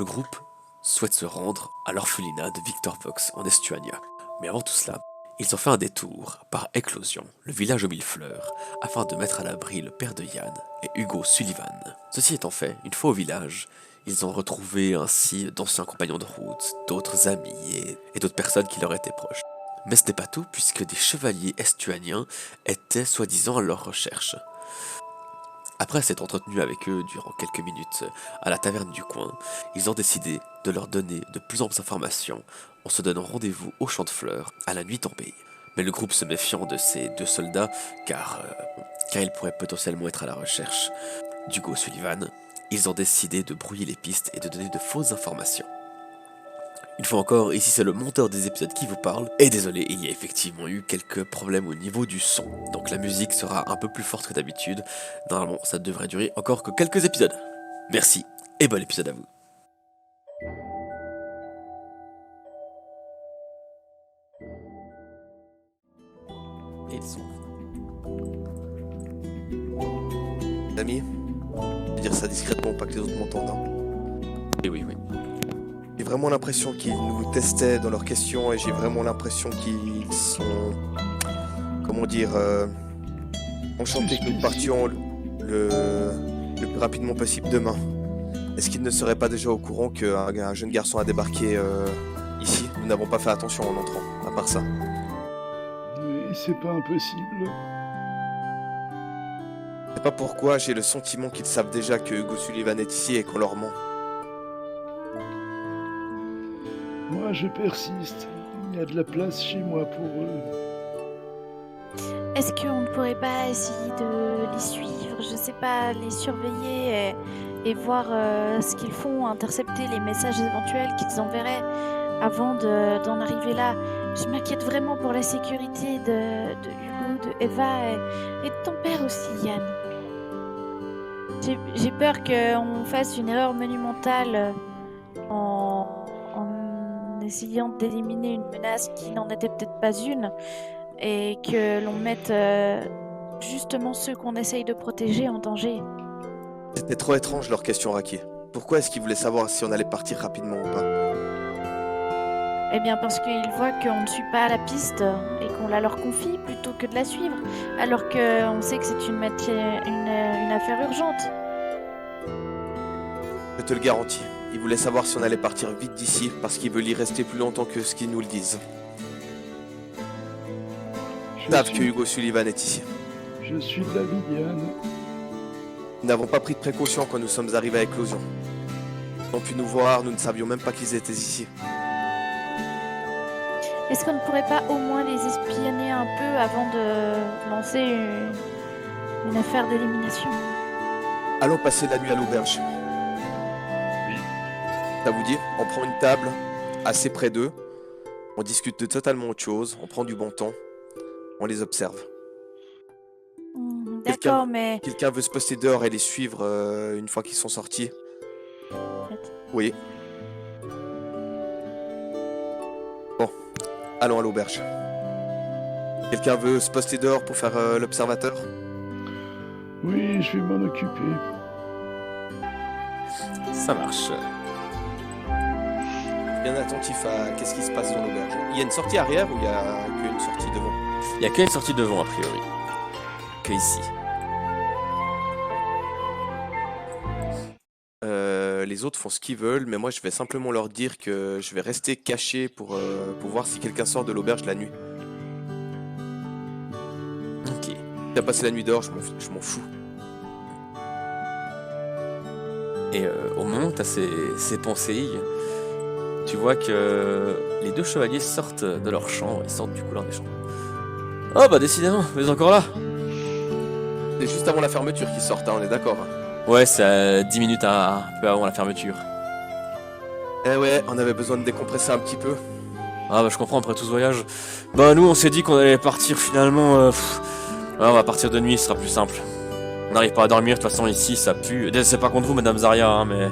le groupe souhaite se rendre à l'orphelinat de Victor Fox en Estuania. Mais avant tout cela, ils ont fait un détour par Éclosion, le village aux mille fleurs, afin de mettre à l'abri le père de Yann et Hugo Sullivan. Ceci étant fait, une fois au village, ils ont retrouvé ainsi d'anciens compagnons de route, d'autres amis et d'autres personnes qui leur étaient proches. Mais ce n'est pas tout, puisque des chevaliers estuaniens étaient soi-disant à leur recherche. Après s'être entretenu avec eux durant quelques minutes à la taverne du coin, ils ont décidé de leur donner de plus amples informations en se donnant rendez-vous au champ de fleurs à la nuit tombée. Mais le groupe se méfiant de ces deux soldats car ils pourraient potentiellement être à la recherche d'Hugo Sullivan, ils ont décidé de brouiller les pistes et de donner de fausses informations. Une fois encore, ici c'est le monteur des épisodes qui vous parle, et désolé, il y a effectivement eu quelques problèmes au niveau du son, donc la musique sera un peu plus forte que d'habitude. Normalement ça devrait durer encore que quelques épisodes. Merci, et bon épisode à vous. Et le son. Amis, je vais dire ça discrètement, pas que les autres m'entendent. Hein. Et oui. J'ai vraiment l'impression qu'ils nous testaient dans leurs questions et j'ai vraiment l'impression qu'ils sont, comment dire, enchantés que nous partions le plus rapidement possible demain. Est-ce qu'ils ne seraient pas déjà au courant qu'un jeune garçon a débarqué ici? Nous n'avons pas fait attention en entrant, à part ça. Mais c'est pas impossible. Je sais pas pourquoi, j'ai le sentiment qu'ils savent déjà que Hugo Sullivan est ici et qu'on leur ment. Moi, je persiste. Il y a de la place chez moi pour eux. Est-ce qu'on ne pourrait pas essayer de les suivre, je sais pas, les surveiller et voir ce qu'ils font, intercepter les messages éventuels qu'ils enverraient avant d'en arriver là? Je m'inquiète vraiment pour la sécurité de Hugo, de Eva et de ton père aussi, Yann. J'ai peur qu'on fasse une erreur monumentale en essayant d'éliminer une menace qui n'en était peut-être pas une et que l'on mette justement ceux qu'on essaye de protéger en danger. C'était trop étrange leur question, Raki. Pourquoi est-ce qu'ils voulaient savoir si on allait partir rapidement ou pas? Eh bien parce qu'ils voient qu'on ne suit pas la piste et qu'on la leur confie plutôt que de la suivre, alors qu'on sait que c'est une affaire urgente. Je te le garantis. Ils voulaient savoir si on allait partir vite d'ici parce qu'ils veulent y rester plus longtemps que ce qu'ils nous le disent. Ils savent que Hugo Sullivan est ici. Je suis de l'avis d'Yann. Nous n'avons pas pris de précautions quand nous sommes arrivés à Éclosion. Ils ont pu nous voir, nous ne savions même pas qu'ils étaient ici. Est-ce qu'on ne pourrait pas au moins les espionner un peu avant de lancer une affaire d'élimination? Allons passer la nuit à l'auberge. Ça vous dit? On prend une table assez près d'eux, on discute de totalement autre chose, on prend du bon temps, on les observe. D'accord, mais... Quelqu'un veut se poster dehors et les suivre une fois qu'ils sont sortis? Oui. Bon, allons à l'auberge. Quelqu'un veut se poster dehors pour faire l'observateur? Oui, je vais m'en occuper. Ça marche. Bien attentif à qu'est-ce qui se passe dans l'auberge. Il y a une sortie arrière ou il y a qu'une sortie devant? Il n'y a qu'une sortie devant a priori. Que ici. Les autres font ce qu'ils veulent, mais moi je vais simplement leur dire que je vais rester caché pour voir si quelqu'un sort de l'auberge la nuit. Ok. Si t'as passé la nuit dehors, je m'en fous. Et au moment où tu as ces pensées, tu vois que les deux chevaliers sortent de leur chambre, ils sortent du couloir des chambres. Oh bah décidément, vous êtes encore là? C'est juste avant la fermeture qu'ils sortent, hein, on est d'accord. Ouais, c'est à 10 minutes un peu avant la fermeture. Eh ouais, on avait besoin de décompresser un petit peu. Ah bah je comprends, après tout ce voyage. Bah nous on s'est dit qu'on allait partir finalement... ouais, on va partir de nuit, ce sera plus simple. On n'arrive pas à dormir, de toute façon ici ça pue. C'est pas contre vous Madame Zarya, hein, mais...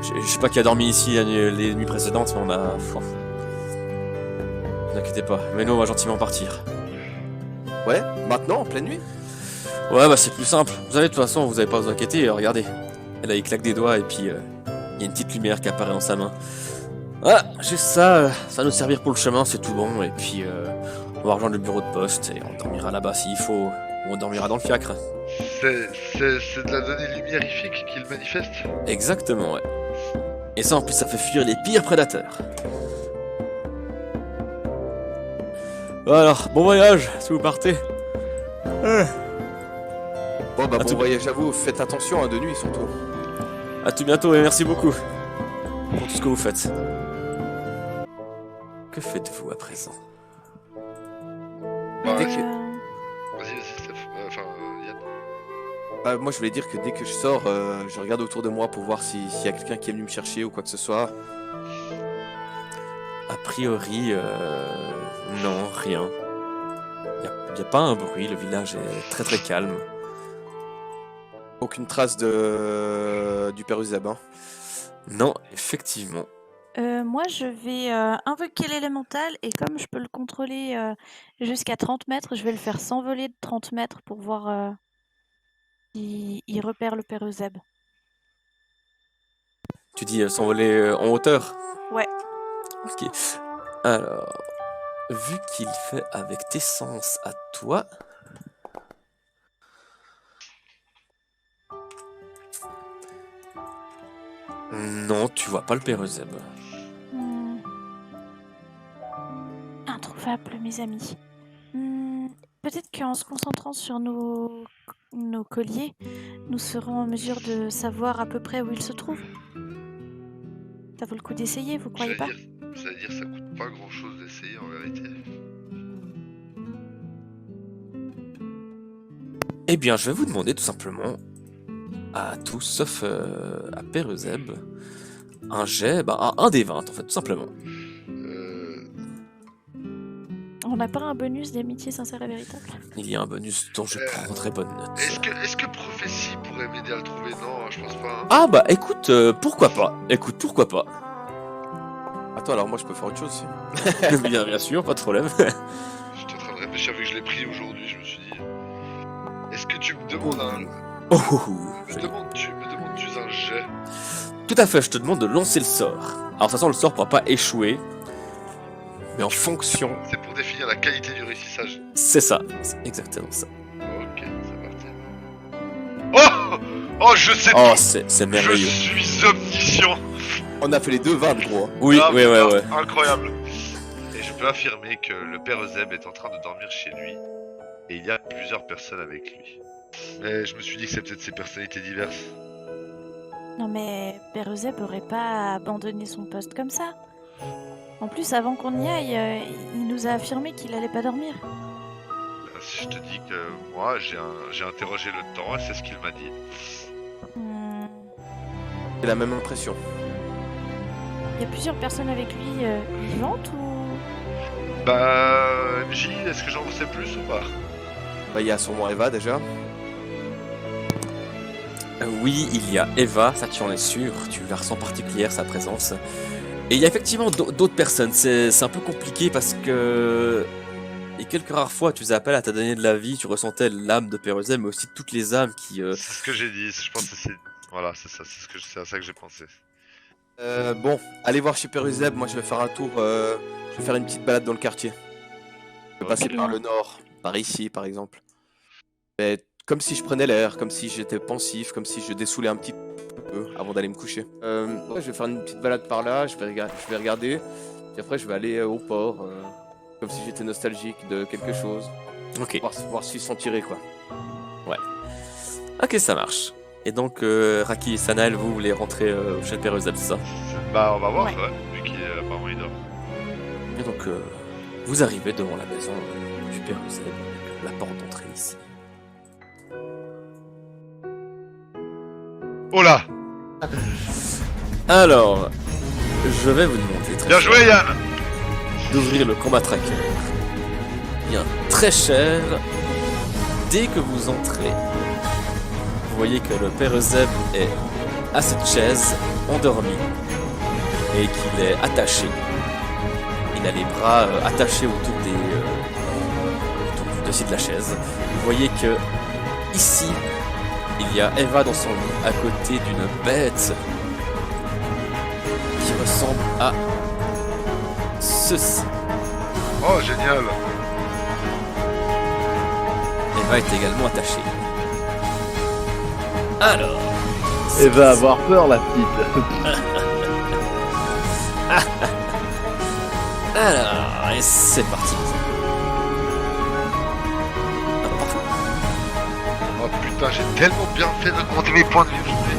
Je sais pas qui a dormi ici les nuits précédentes, mais on a... Ne vous inquiétez pas, mais nous on va gentiment partir. Ouais, maintenant, en pleine nuit? Ouais bah c'est plus simple. Vous savez de toute façon vous avez pas à vous inquiéter, regardez. Elle a il claque des doigts et puis Il y a une petite lumière qui apparaît dans sa main. Ah, j'ai ça, ça va nous servir pour le chemin, c'est tout bon. Et puis, on va rejoindre le bureau de poste et on dormira là-bas s'il faut. Ou on dormira dans le fiacre. C'est de la donnée lumérifique qu'il manifeste. Exactement, ouais. Et ça, en plus, ça fait fuir les pires prédateurs. Alors, bon voyage, si vous partez. Bon, bah, À bon tout- voyage à vous. Faites attention, hein, de nuit surtout. À tout bientôt et merci beaucoup pour tout ce que vous faites. Que faites-vous à présent? Bah, Dès que- Vas-y, Steph. Enfin, Yann. Bah, moi, je voulais dire que dès que je sors, je regarde autour de moi pour voir s'il y a quelqu'un qui est venu me chercher ou quoi que ce soit. A priori, non, rien. Y a pas un bruit, le village est très très calme. Aucune trace du père Uzeb, hein. Non, effectivement. Moi, je vais invoquer l'élémental et comme je peux le contrôler jusqu'à 30 mètres, je vais le faire s'envoler de 30 mètres pour voir s'il repère le père Euseb. Tu dis s'envoler en hauteur? Ouais. Ok. Alors, vu qu'il fait avec tes sens à toi... Non, tu vois pas le père Euseb. Hmm. Introuvable, mes amis. Peut-être qu'en se concentrant sur nos colliers, nous serons en mesure de savoir à peu près où il se trouve. Ça vaut le coup d'essayer, vous croyez pas? J'allais dire, ça coûte pas grand chose d'essayer en vérité. Eh bien, je vais vous demander tout simplement, à tous, sauf à Père Euseb, un jet, un des 20 en fait, tout simplement. On n'a pas un bonus d'amitié sincère et véritable? Il y a un bonus dont je prendrai bonne note. Est-ce que prophétie pourrait m'aider à le trouver? Non, je pense pas. Hein. Ah bah écoute, pourquoi pas? Écoute, pourquoi pas? Attends, alors moi, je peux faire autre chose aussi. Bien sûr, pas de problème. J'étais en train de réfléchir vu que je l'ai pris aujourd'hui, je me suis dit. Est-ce que tu me demandes un. Oh, oh, oh, Tu me demandes-tu un jet? Tout à fait, je te demande de lancer le sort. Alors de toute façon, le sort pourra pas échouer, mais en fonction... C'est pour définir la qualité du réussissage. C'est ça, c'est exactement ça. Ok, c'est parti. Oh, je sais Oh, tout. c'est Je merveilleux. suis omniscient. On a fait les deux 20, gros. Oui, Ah, oui, putain, ouais. Incroyable. Et je peux affirmer que le père Euseb est en train de dormir chez lui. Et il y a plusieurs personnes avec lui. Mais je me suis dit que c'est peut-être ses personnalités diverses. Non mais Père Euseb aurait pas abandonné son poste comme ça. En plus, avant qu'on y aille, il nous a affirmé qu'il allait pas dormir. Je te dis que moi, j'ai interrogé le temps et c'est ce qu'il m'a dit. Hmm. J'ai la même impression. Il y a plusieurs personnes avec lui vivantes ou... Bah, MJ, est-ce que j'en sais plus ou pas? Bah, il y a sûrement Eva déjà. Oui, il y a Eva, ça tu en es sûr, tu la ressens particulière, sa présence. Et il y a effectivement d'autres personnes, c'est un peu compliqué parce que... Et quelques rares fois, tu faisais appel à ta donnée de la vie, tu ressentais l'âme de Père Euseb, mais aussi toutes les âmes qui... C'est ce que j'ai dit, je pense que c'est... Voilà, c'est ça, c'est à ça que j'ai pensé. Bon, allez voir chez Père Uzeb, moi je vais faire un tour, je vais faire une petite balade dans le quartier. Je vais passer Ok. par le nord, par ici par exemple. Mais comme si je prenais l'air, comme si j'étais pensif, comme si je dessoulais un petit peu avant d'aller me coucher. Ouais, je vais faire une petite balade par là, je vais regarder, puis après je vais aller au port, comme si j'étais nostalgique de quelque chose, Ok, voir s'ils sont tirés quoi. ok, ça marche. Et donc, Raki et Sanael, vous voulez rentrer chez le Père Euseb, c'est ça? Bah, on va voir, Ouais. ouais, vu qu'il est apparemment il dort. Et donc, vous arrivez devant la maison du Père Euseb, avec la porte d'entrée ici. Oh là! Alors, je vais vous demander très Bien cher joué, Yann! d'ouvrir le combat tracker. Bien, très cher. Dès que vous entrez, vous voyez que le Père Euseb est à cette chaise, endormi, et qu'il est attaché. Il a les bras attachés autour du dossier de la chaise. Vous voyez que ici, il y a Eva dans son lit, à côté d'une bête ressemble à ceci. Oh, génial. Eva est également attachée. Alors. Elle va avoir peur, la petite. Alors, et c'est parti. Oh putain, j'ai tellement bien fait d'augmenter mes points de vie aujourd'hui.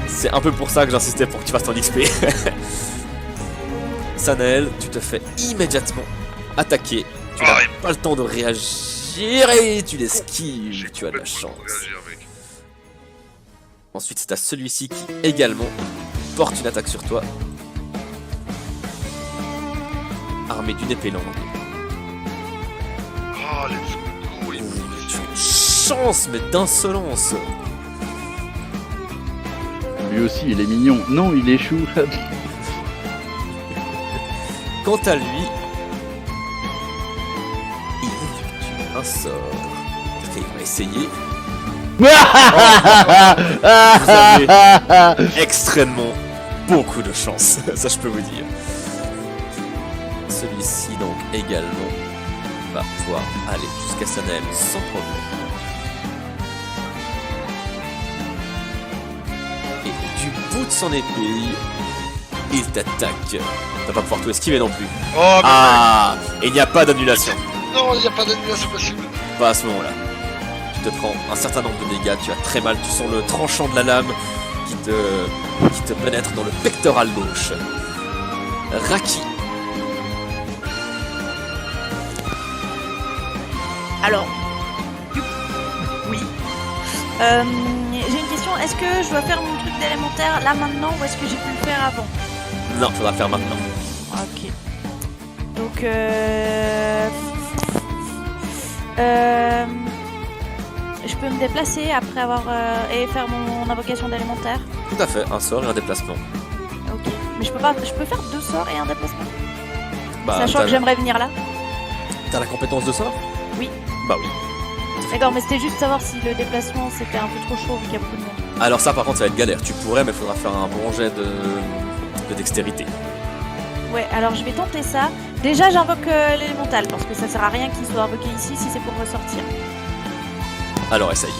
C'est un peu pour ça que j'insistais pour que tu fasses ton XP. Sanael, tu te fais immédiatement attaquer. Tu n'as pas le temps de réagir et tu l'esquives. Tu as de la chance. Réagir, mec. Ensuite, c'est à celui-ci qui également porte une attaque sur toi. Armé d'une épée longue. Oh, let's go, il me Tu as une chance, mais d'insolence. Lui aussi, il est mignon. Non, il échoue. Quant à lui, il effectue un sort. Ok, il va essayer. Vous avez extrêmement beaucoup de chance, ça je peux vous dire. Celui-ci donc également va pouvoir aller jusqu'à Sanael sans problème. Et du bout de son épée, il t'attaque. Tu vas pas pouvoir tout esquiver non plus. Oh, mais Ah, et il n'y a pas d'annulation. non, il n'y a pas d'annulation possible. Pas à ce moment-là. Tu te prends un certain nombre de dégâts, tu as très mal, tu sens le tranchant de la lame qui te pénètre dans le pectoral gauche. Raki. Alors, oui. J'ai une question. Est-ce que je dois faire mon truc d'élémentaire là maintenant ou est-ce que j'ai pu le faire avant? Non, faudra faire maintenant. Ok. Donc, je peux me déplacer après avoir et faire mon invocation d'élémentaire. Tout à fait, un sort et un déplacement. Ok. Mais je peux pas. Je peux faire 2 sorts et un déplacement. Bah, Sachant que j'aimerais venir là. T'as la compétence de sort? Oui. Bah oui. D'accord, mais c'était juste savoir si le déplacement c'était un peu trop chaud vu qu'il y a beaucoup de monde. Alors ça par contre ça va être galère, tu pourrais mais faudra faire un bon jet de dextérité. Ouais, alors je vais tenter ça. Déjà j'invoque l'élémental parce que ça sert à rien qu'il soit invoqué ici si c'est pour ressortir. Alors essaye.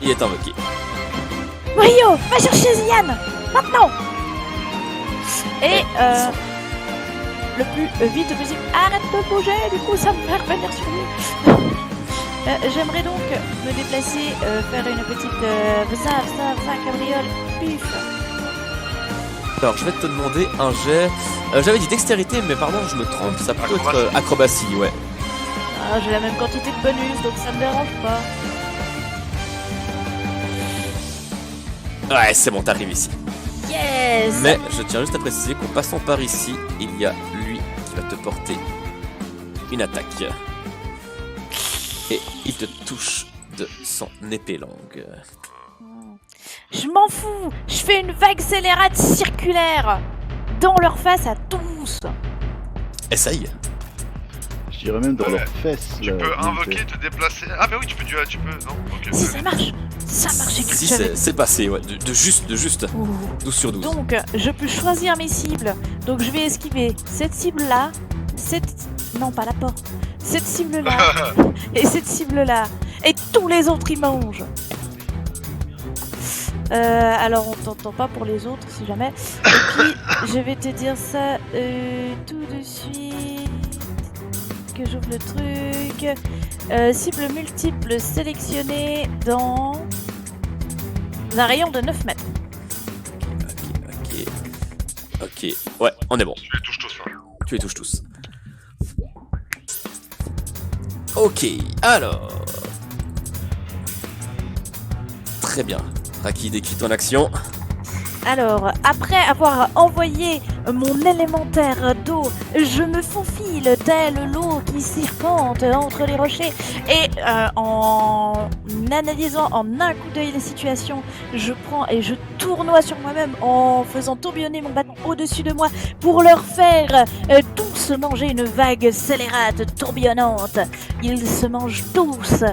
Il est invoqué. Rio, va chercher Zian maintenant. Et le plus vite possible. Arrête de bouger, du coup ça me fait revenir sur lui. J'aimerais donc me déplacer, faire une petite cabriole, pif. Alors je vais te demander un jet. J'avais dit dextérité mais pardon je me trompe, ça peut être acrobatie, ouais. Ah, j'ai la même quantité de bonus donc ça me dérange pas. Ouais c'est bon, t'arrives ici. Yes. Mais je tiens juste à préciser qu'en passant par ici, il y a lui qui va te porter une attaque. Et il te touche de son épée longue. Je m'en fous. Je fais une vague scélérate circulaire dans leur face à tous. Essaye. Je dirais même dans leurs fesses. Tu peux invoquer, te déplacer. Ah, bah oui, tu peux. Non, ok. Si ça marche. Ça marche. J'ai cru Si que j'avais- c'est passé, ouais, de juste. Ouh. 12 sur 12. Donc, je peux choisir mes cibles. Donc, je vais esquiver cette cible-là, non, pas la porte. Cette cible-là et cette cible-là. Et tous les autres, ils mangent. Alors, on t'entend pas pour les autres, si jamais. Et puis, je vais te dire ça tout de suite. Que j'ouvre le truc. Cible multiple sélectionnée dans un rayon de 9 mètres. Ok. Ouais, on est bon. Tu les touches tous, hein. Tu les touches tous. Ok, alors. Très bien. Raki, décrit ton action. Alors, après avoir envoyé mon élémentaire d'eau, je me faufile tel l'eau qui serpente entre les rochers et en analysant en un coup d'œil la situation, je prends et je tournoie sur moi-même en faisant tourbillonner mon bâton au-dessus de moi pour leur faire tous manger une vague scélérate tourbillonnante. Ils se mangent tous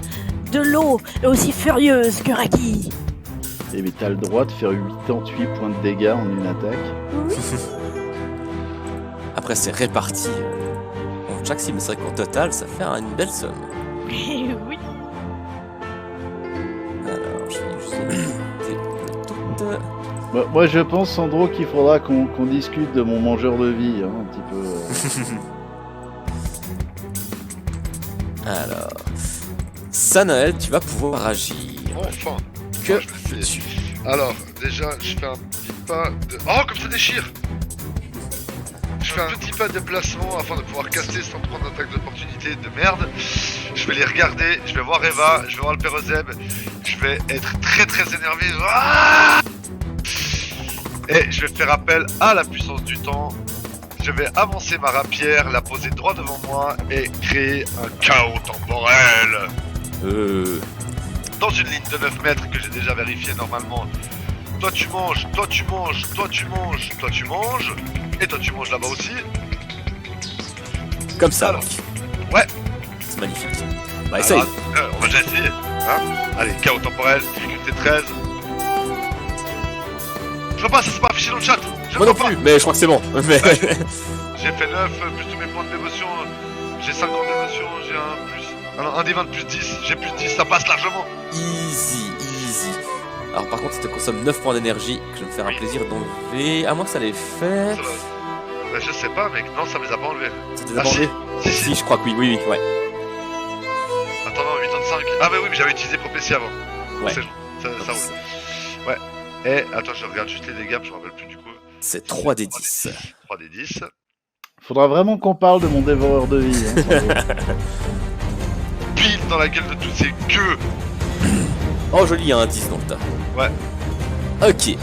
de l'eau aussi furieuse que Raki. Et mais t'as le droit de faire 88 points de dégâts en une attaque. Après, c'est réparti en chaque cible, mais c'est vrai qu'au total, ça fait une belle somme. Oui. Alors, je vais juste noter toutes. Moi je pense, Sandro, qu'il faudra qu'on discute de mon mangeur de vie, hein, un petit peu. Alors, Sanael, tu vas pouvoir agir. Enfin. Que Moi, je le fais. fais-tu? Alors, déjà, je fais un petit pas de... Oh, comme ça déchire! Je fais un petit pas de déplacement afin de pouvoir caster sans prendre d'attaque d'opportunité de merde. Je vais les regarder, je vais voir Eva, je vais voir le père Zeb. Je vais être très très énervé. Ah, et je vais faire appel à la puissance du temps. Je vais avancer ma rapière, la poser droit devant moi et créer un chaos temporel. Dans une ligne de 9 mètres que j'ai déjà vérifié normalement. Toi tu manges, toi tu manges, toi tu manges, toi tu manges. Et toi tu manges là-bas aussi. Comme ça, Alors. donc. Ouais. C'est magnifique. Bah, essaye. Alors, on va déjà essayer. Hein, allez, chaos temporel, difficulté 13. Je vois pas, ça s'est pas affiché dans le chat. Je Moi non vois pas. plus, mais je crois que c'est bon. Mais... J'ai fait 9 plus tous mes points de dévotion. J'ai 50 d'émotion, j'ai un plus. Alors, un des 20 plus 10, j'ai plus 10, ça passe largement. Easy. Alors par contre, ça te consomme 9 points d'énergie que je vais me faire un plaisir d'enlever. À moins que ça les fait. Ça va. Bah, je sais pas, mec, non, ça me les a pas enlevés. Ça te les a Ah, pas enlevés Si, Si, je crois que oui, ouais. Attends, non, 85. Ah, bah oui, mais j'avais utilisé prophétie avant. Ouais. C'est bon, ça roule. Et attends, je regarde juste les dégâts, je me rappelle plus du coup. C'est 3d10. 3d10. Faudra vraiment qu'on parle de mon dévoreur de vie. Hein, Sandro. Pile dans la gueule de toutes ces queues. Oh joli, il y a un 10 dans le tas. Ouais. Ok.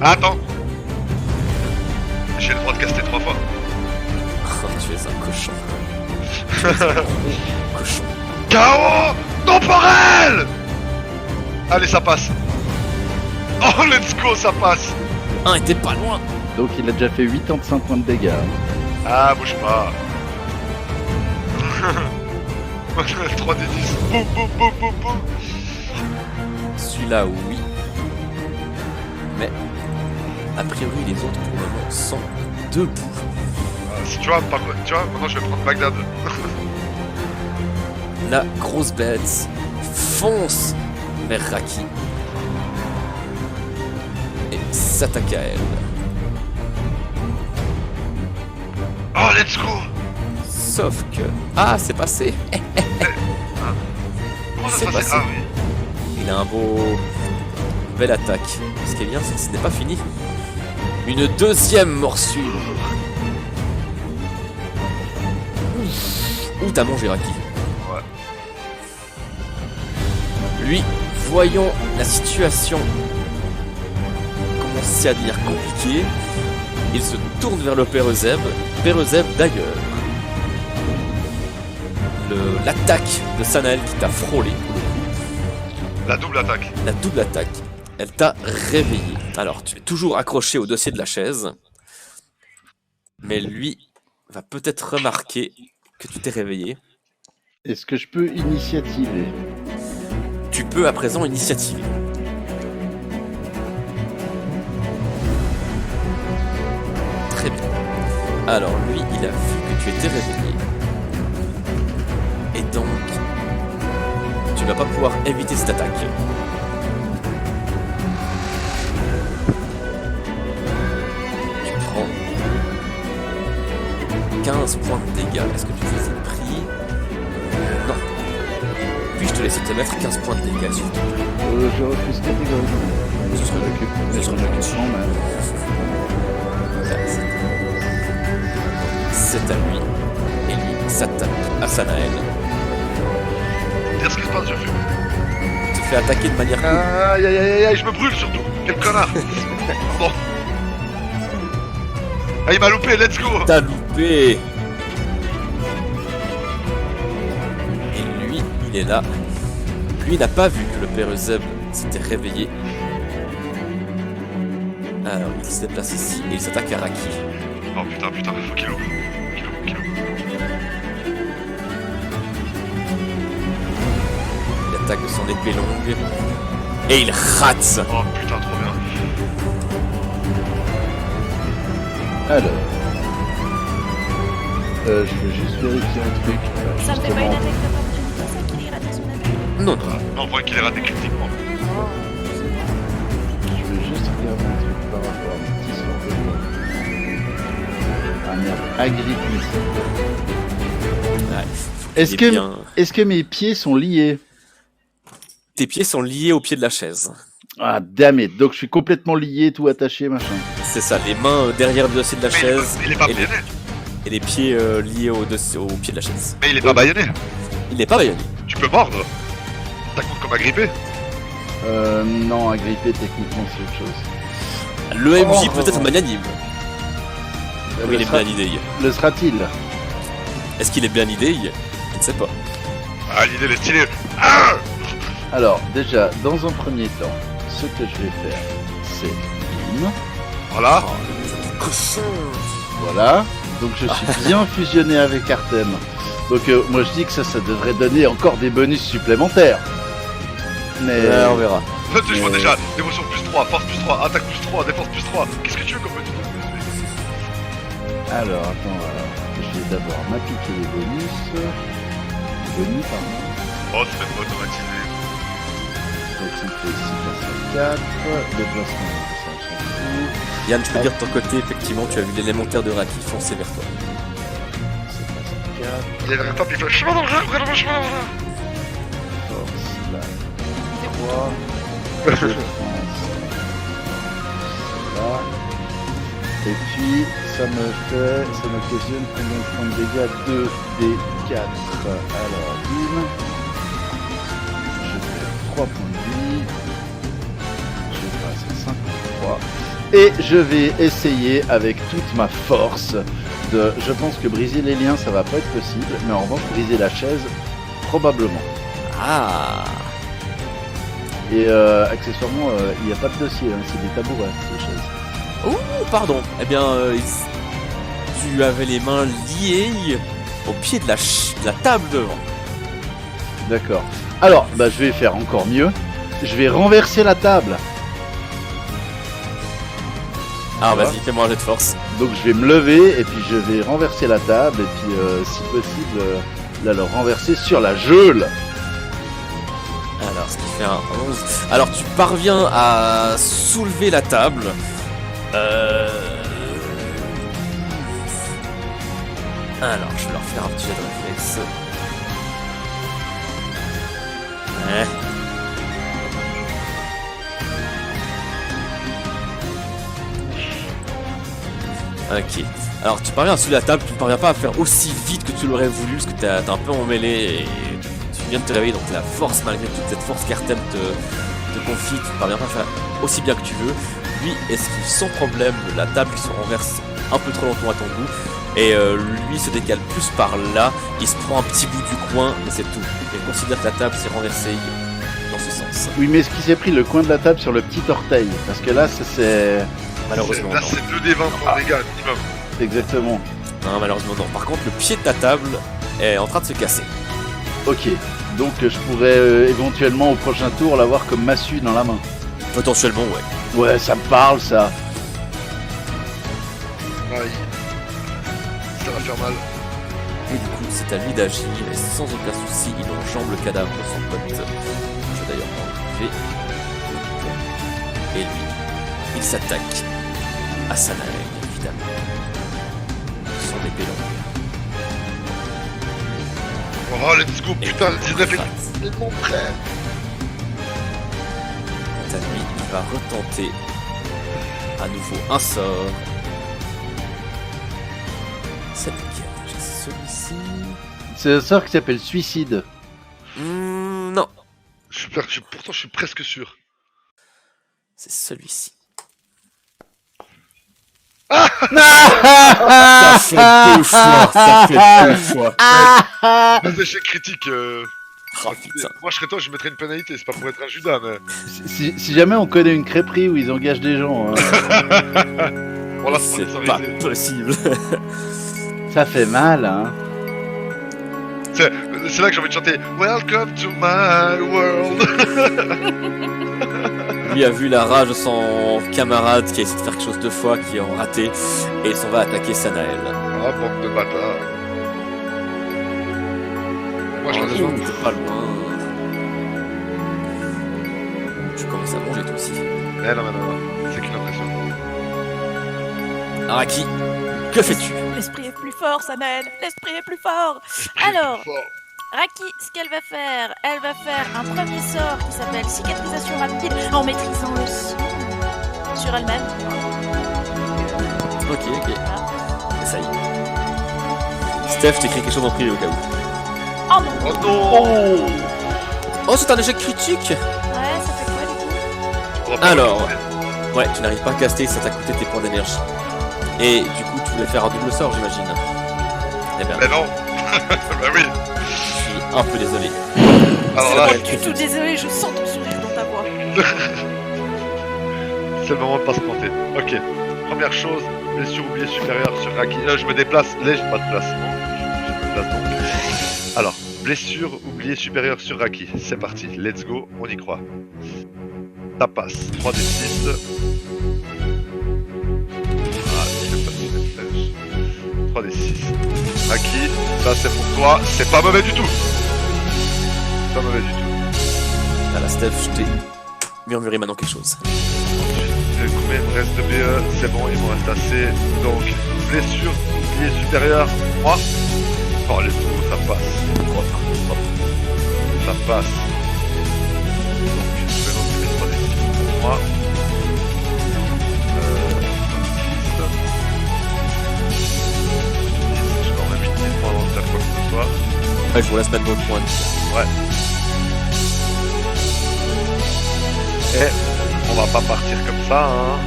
Ah, attends. J'ai le droit de caster 3 fois. Oh, tu es un cochon. Cochon. Chaos temporel. Allez, ça passe. Oh, let's go, ça passe. Un était pas loin. Donc il a déjà fait 85 points de dégâts. Hein. Ah, bouge pas. 3d10. Boum, boum, boum, boum, boum. Celui-là, oui. Mais, a priori, les autres pour le moment sont debout. Si tu vois, par contre, tu vois, maintenant je vais prendre Bagdad. La grosse bête fonce vers Raki et s'attaque à elle. Oh, let's go. Sauf que... Ah, c'est passé. Comment ça C'est se passait? passé. Ah oui. Il a un belle attaque. Ce qui est bien, c'est que ce n'est pas fini. Une deuxième morsure. Où t'as mangé, Raki? Ouais. Lui, voyons la situation commencer à devenir compliquée. Il se tourne vers le Père Zeb. Père Zeb, d'ailleurs. L'attaque de Sanael qui t'a frôlé. La double attaque. La double attaque, elle t'a réveillé. Alors, tu es toujours accroché au dossier de la chaise. Mais lui va peut-être remarquer que tu t'es réveillé. Est-ce que je peux initiativer? Tu peux à présent initiativer. Très bien. Alors, lui, il a vu que tu étais réveillé. Et donc, tu vas pas pouvoir éviter cette attaque. Tu prends 15 points de dégâts. Est-ce que tu les as pris? Non. Puis je te laisse te mettre 15 points de dégâts, s'il te plaît. Je refuse catégoriquement. Ce serait Je comprends, mais... C'est à lui. Et lui s'attaque à Sanael. Dire ce qui se passe, je fume. Te fait attaquer de manière cool. Aïe aïe aïe aïe, je me brûle surtout. Quel connard. Bon. Ah, il m'a loupé, let's go. T'as loupé. Et lui, il est là. Lui n'a pas vu que le père Euseb s'était réveillé. Alors, il se déplace ici et il s'attaque à Raki. Oh putain, faut qu'il loupe. Il attaque de son épée longue. Et il rate. Oh putain, trop bien. Alors. Je veux juste vérifier un truc. Ça me fait pas une Justement. attaque d'opportunité, ça qu'il ait raté son attaque. Non, non. Non, on voit qu'il est raté critiquement. Je veux juste regarder un truc par rapport à mon petit sort de voix. Ah merde, agrippe ici. Ouais, Est-ce il que, est bien. est-ce que mes pieds sont liés? Tes pieds sont liés au pied de la chaise. Ah damn it, donc je suis complètement lié, tout attaché, machin. C'est ça, les mains derrière le dossier de la Mais chaise il est pas et, baïonné. et les pieds liés au pied de la chaise. Mais il est pas baïonné. Il n'est pas baïonné. Tu peux mordre. T'as compte comme agrippé. Non, agrippé, techniquement, c'est autre chose. Le MJ Oh, peut être magnanime. Oui, il est bien idée. Le sera-t-il? Est-ce qu'il est bien idée? Je ne sais pas. Ah, l'idée, elle est stylée. Ah Alors, déjà, dans un premier temps, ce que je vais faire, c'est bim, voilà. voilà. Donc je suis bien fusionné avec Artem. Donc moi je dis que ça devrait donner encore des bonus supplémentaires. Mais on verra. Je vois déjà dévotion plus 3, force plus 3, attaque plus 3, défense plus 3. Qu'est-ce que tu veux comme bonus? alors attends, je vais d'abord m'appliquer les bonus. Bonus, pardon. Oh, c'est même pas automatisé. Donc ça me fait ici passer à 4, déplacement, ça on s'en fout. Yann, tu peux dire de ton côté, effectivement, tu as vu l'élémentaire de Raki foncer vers toi. C'est passé à 4, Il y a un temps, il fait chemin dans le jeu, chemin dans le jeu. force là, 3, défense, là. Et puis ça m'occasionne combien de points de dégâts? 2 des 4. Alors bim. Je fais 3 points de vie. Je passe à 53. Et je vais essayer avec toute ma force de... Je pense que briser les liens ça va pas être possible, mais en revanche briser la chaise, probablement. Ah. Et accessoirement, il n'y a pas de dossier, hein, c'est des tabourets, ces chaises. Oh, pardon. Eh bien, tu avais les mains liées au pied de la table devant. D'accord. Alors, bah, je vais faire encore mieux. Je vais renverser la table. Alors, Voilà. vas-y, fais-moi un jet de force. Donc je vais me lever et puis je vais renverser la table et puis si possible la renverser sur la geôle. Alors, ce qui fait un 11. Alors, tu parviens à soulever la table. Alors, je vais leur faire un petit jet de réflexe. Ouais. Ok. Alors, tu parviens à soulever la table, tu ne parviens pas à faire aussi vite que tu l'aurais voulu, parce que t'es un peu emmêlé et tu viens de te réveiller, donc la force, malgré toute cette force qu'Artem te confie, tu ne parviens pas à faire aussi bien que tu veux. Lui esquive sans problème la table qui se renverse un peu trop longtemps à ton goût, et lui se décale plus par là, il se prend un petit bout du coin, mais c'est tout. Il considère que la table s'est renversée dans ce sens. Oui, mais est-ce qu'il s'est pris le coin de la table sur le petit orteil? Parce que là, ça, c'est... Malheureusement, Là, non. c'est 2 des 20 points de dégâts minimum. Exactement. Non, malheureusement, non. Par contre, le pied de ta table est en train de se casser. Ok. Donc je pourrais éventuellement au prochain tour l'avoir comme massue dans la main. Potentiellement, ouais. Ouais, ça me parle, ça. Aïe. Ça va faire mal. Et du coup, c'est à lui d'agir, et sans aucun souci, il enjambe le cadavre de son pote. Je vais d'ailleurs enlever. Et lui, il s'attaque à Sanaeg, évidemment. Son épée longue. Oh, let's go, Et putain, le 19 est rate. tellement prêt. Quant à lui, il va retenter à nouveau un sort. C'est lequel? J'ai celui-ci. C'est un sort qui s'appelle suicide. Non, Pourtant, je suis presque sûr. c'est celui-ci. Ah Ça fait 2 fois. Ça fait 2 fois. Un échec critique. Oh putain. Moi, je serais toi, je mettrais une pénalité. C'est pas pour être un Judas, mais. Si jamais on connaît une crêperie où ils engagent des gens, hein, Bon, là, C'est ça pas aurait été- possible. ça fait mal, hein. C'est là que j'ai envie de chanter Welcome to my world. Lui a vu la rage de son camarade qui a essayé de faire quelque chose 2 fois, qui ont raté, et il s'en va attaquer Sanael. Ah, bande de bâtards. Moi, je Oh, reste t'es pas loin. Tu commences à manger toi aussi. Mais non, c'est qu'une impression. Araki, que fais-tu? L'esprit est plus fort, Sanael. L'esprit est plus fort. Alors, Fort. Raki, ce qu'elle va faire, elle va faire un premier sort qui s'appelle cicatrisation rapide en maîtrisant le son sur elle-même. Ok. Ça y est. Steph, t'écris quelque chose en privé au cas où. Oh non. Oh non. Oh, c'est un échec critique! Ouais, ça fait quoi du coup? On va pas Alors. le Ouais, tu n'arrives pas à caster, ça t'a coûté tes points d'énergie. Et du coup, tu voulais faire un double sort, j'imagine. Eh bien, Mais non. Bah oui. je suis un peu désolé. Alors là, Pas du tout désolé, je sens ton sourire dans ta voix. c'est le moment de pas se planter. Ok. Première chose, blessure oubliée supérieure sur Raki. Là, je me déplace. Là, j'ai pas de place. Non. Je me déplace donc. Alors, blessure oubliée supérieure sur Raki. C'est parti. Let's go. On y croit. Ça passe. 3d6. Ah, je vais passer une flèche. 3d6. Raki, ça c'est pour toi. C'est pas mauvais du tout. Pas mauvais du tout. Ah là, Steph, je t'ai murmuré maintenant quelque chose. Combien il me reste de BE? C'est bon, il me reste assez. Donc, blessure oubliée supérieure. Moi. Oh, les deux, ça passe. Ça passe. Donc, je vais lancer mes 3d6 pour moi. 6. Je vais en même utiliser pour avant de faire quoi que ce soit. Ouais, je vous laisse mettre vos points. Ouais. Et on va pas partir comme ça, hein.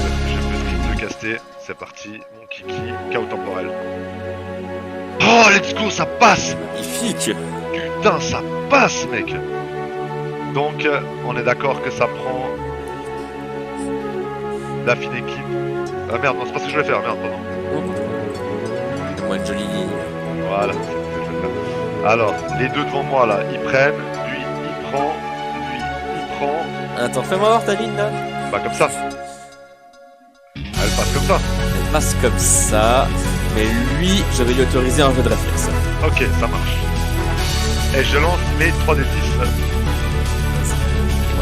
Donc, je peux triple caster. C'est parti. Mon kiki. Chaos temporel. Oh, let's go, ça passe! Magnifique! Putain, ça passe, mec! Donc, on est d'accord que ça prend la fine équipe. Ah merde, non, c'est pas ce que je voulais faire, merde, pardon. Donne-moi une jolie ligne. Voilà, c'est ce que je voulais faire. Alors, les deux devant moi là, ils prennent, lui, il prend, lui, il prend. Attends, fais-moi voir ta ligne là. Bah, comme ça. Elle passe comme ça. Elle passe comme ça. Mais lui, je vais lui autoriser un jeu de réflexe. Ok, ça marche. Et je lance mes 3d10. Ouais,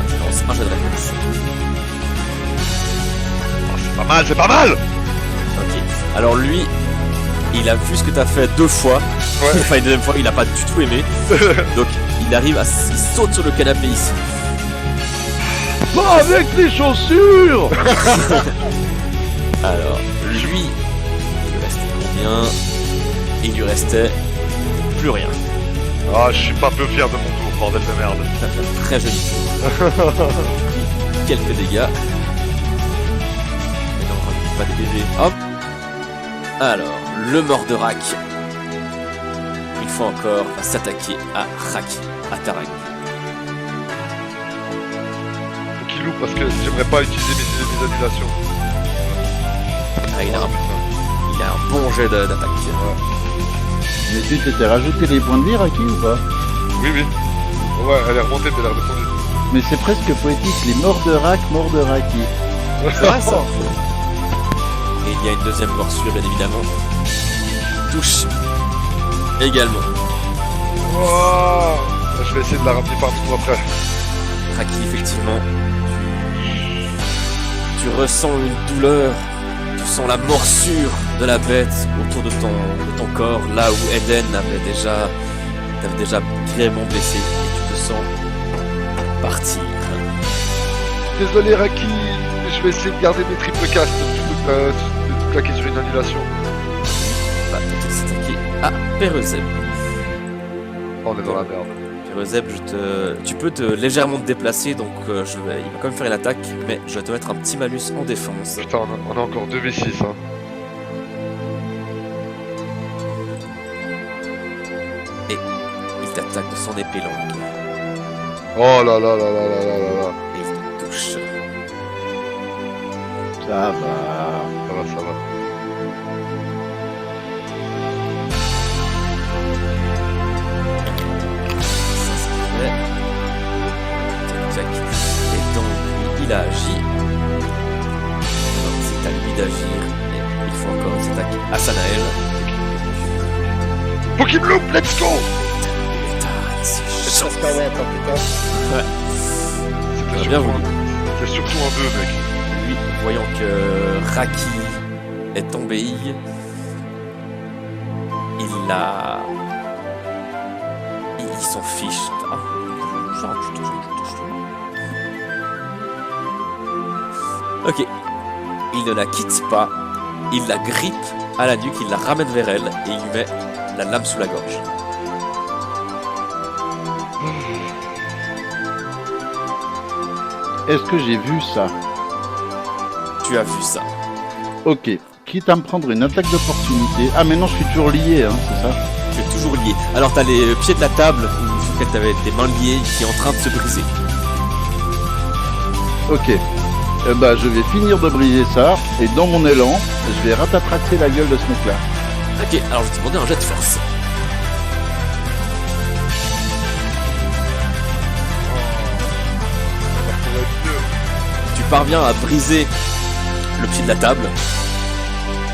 je lance un jeu de réflexe. Oh, c'est pas mal, c'est pas mal! Ok. Alors lui, il a vu ce que t'as fait 2 fois. Ouais. Enfin, une deuxième fois, il a pas du tout aimé. Donc, il arrive à... Il saute sur le canapé ici. Pas avec les chaussures. Alors, lui, il lui restait combien? Il lui restait plus rien. Ah, je suis pas peu fier de mon tour, bordel de merde. Ça fait un très joli tour. Quelques dégâts. Mais non, pas de PV. Hop. Alors, le Mordorak, une fois encore, va s'attaquer à Raki, à Tarag. Faut qu'il loupe parce que j'aimerais pas utiliser mes annulations. Ah, il a un bon jet d'attaque. Mais tu t'étais rajouté les points de vie, Raki, ou pas? Oui, oui. Ouais, elle est remontée, mais elle est redescendue. Mais c'est presque poétique, les morts de Raki. C'est vrai ça. Et il y a une deuxième morsure, bien évidemment. Touche également. Wow. Je vais essayer de la ramener parmi nous après. Raki, effectivement, tu ressens une douleur, tu sens la morsure de la bête autour de ton corps, là où Eden t'avait déjà grièvement blessé, et tu te sens partir. Désolé, Raki. Je vais essayer de garder mes triple castes plutôt que de tout claquer sur une annulation. Va tenter de s'attaquer à Perezem. Oh, on est dans la merde. Zeb, tu peux te légèrement te déplacer, donc il va quand même faire une attaque, mais je vais te mettre un petit malus en défense. Putain, on a encore 2v6, hein. Il t'attaque de son épée longue. Oh là là là là là là là là. Et il te touche. Ça va. Ça va, ça va. Ça c'est fait. Tac, tac. Et donc, il a agi. Alors, c'est à lui d'agir. Et il faut encore s'attaquer à Sanael. Pokébloom, let's go! Putain, c'est chaud. Presque un vent, putain. C'était Bien surtout, voulu. c'était surtout un 2, mec. Lui, voyant que Raki est tombé, il s'en fiche. Ah, je touche. Ok. Il ne la quitte pas. Il la grippe à la nuque, il la ramène vers elle et il lui met la lame sous la gorge. Est-ce que j'ai vu ça? Tu as vu ça. Ok. Quitte à me prendre une attaque d'opportunité. Ah, mais non, je suis toujours lié, hein, c'est ça? Tu es toujours lié. Alors t'as les pieds de la table sur lesquels t'avais tes mains liées qui est en train de se briser. Ok. Bah, je vais finir de briser ça. Et dans mon élan, je vais ratatraxer la gueule de ce mec-là. Ok, alors je vais te demander un jet de force. Tu parviens à briser le pied de la table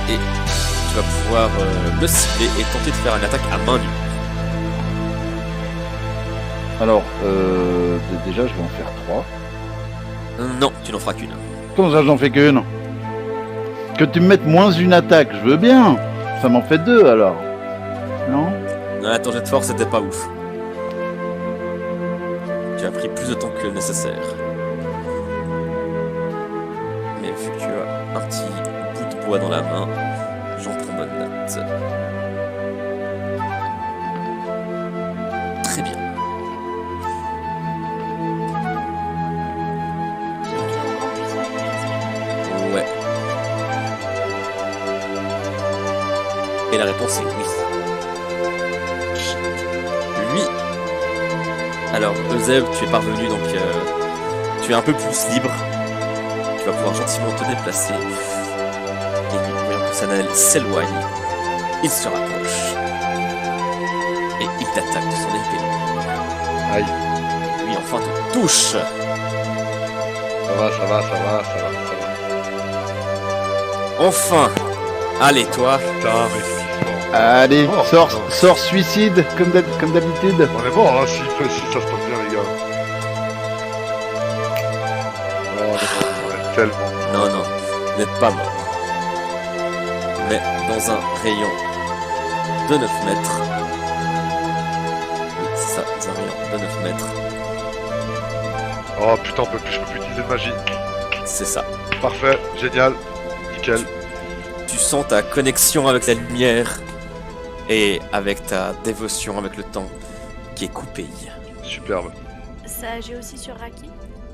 et tu vas pouvoir le cibler et tenter de faire une attaque à main nue. Alors, déjà, je vais en faire 3. Non, tu n'en feras qu'une. Comment ça, j'en fais qu'une? Que tu me mettes moins une attaque, je veux bien. Ça m'en fait 2 alors. Non? Non, ton jet de force c'était pas ouf. Tu as pris plus de temps que nécessaire. Mais vu que tu as un petit bout de bois dans la main, j'en prends bonne note. Très bien. Ouais. Et la réponse est oui. Lui. Alors, Euseb, tu es parvenu, donc tu es un peu plus libre. Tu vas pouvoir gentiment te déplacer. Et lui, voyant que Sanael s'éloigne, il se rapproche. Et il t'attaque de son épée. Aïe. Lui, enfin, te touche. Ça va. Enfin. Allez, toi. Putain, mec. Allez, Oh, sors, non. sors suicide, comme d'habitude. On est mort, hein, si ça se passe bien, les gars. Oh, on est tellement. Non, vous n'êtes pas mort. Mais dans un rayon de 9 mètres. Oui, c'est ça, dans un rayon de 9 mètres. Oh putain, je peux plus utiliser de magie. C'est ça. Parfait, génial, nickel. Tu sens ta connexion avec la lumière et avec ta dévotion avec le temps qui est coupée. Superbe. Ça agit aussi sur Raki?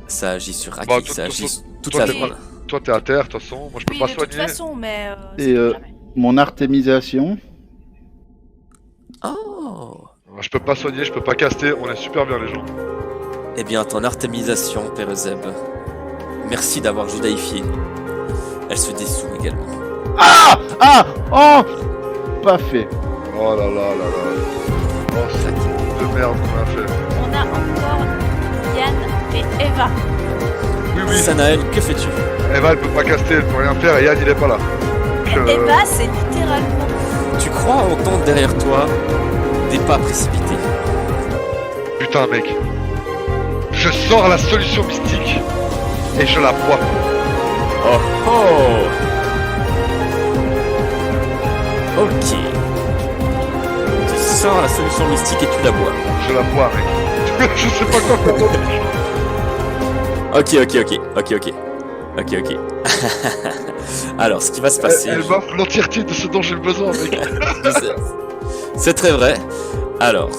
Ça agit sur Raki, Bah, toi, ça toi, agit toute toi, la t'es zone. Toi, t'es à terre, de toute façon. Moi, je peux Oui, pas de toute soigner. façon, mais... Et, c'est jamais. Mon artémisation. Oh. Je peux pas soigner, je peux pas caster. On est super bien, les gens. Eh bien, ton artémisation, Père Zeb. Merci d'avoir judaïfié. Elle se dissout également. Ah! Oh! Pas fait. Oh là là là là. Oh, c'est de merde qu'on a fait. On a encore Yann et Eva. Oui. Sanael, que fais-tu? Eva, elle peut pas caster, elle peut rien faire. Et Yann, il est pas là. Donc, Eva, c'est littéralement... Tu crois entendre derrière toi des pas précipités. Putain, mec. Je sors la solution mystique. Et je la bois. Oh oh. Ok. Tu sors la solution mystique et tu la bois. Je la bois, mec. Je sais pas quoi faire d'autre. Ok. Alors, ce qui va se passer... Elle m'offre l'entièreté de ce dont j'ai besoin, mec. C'est très vrai. Alors,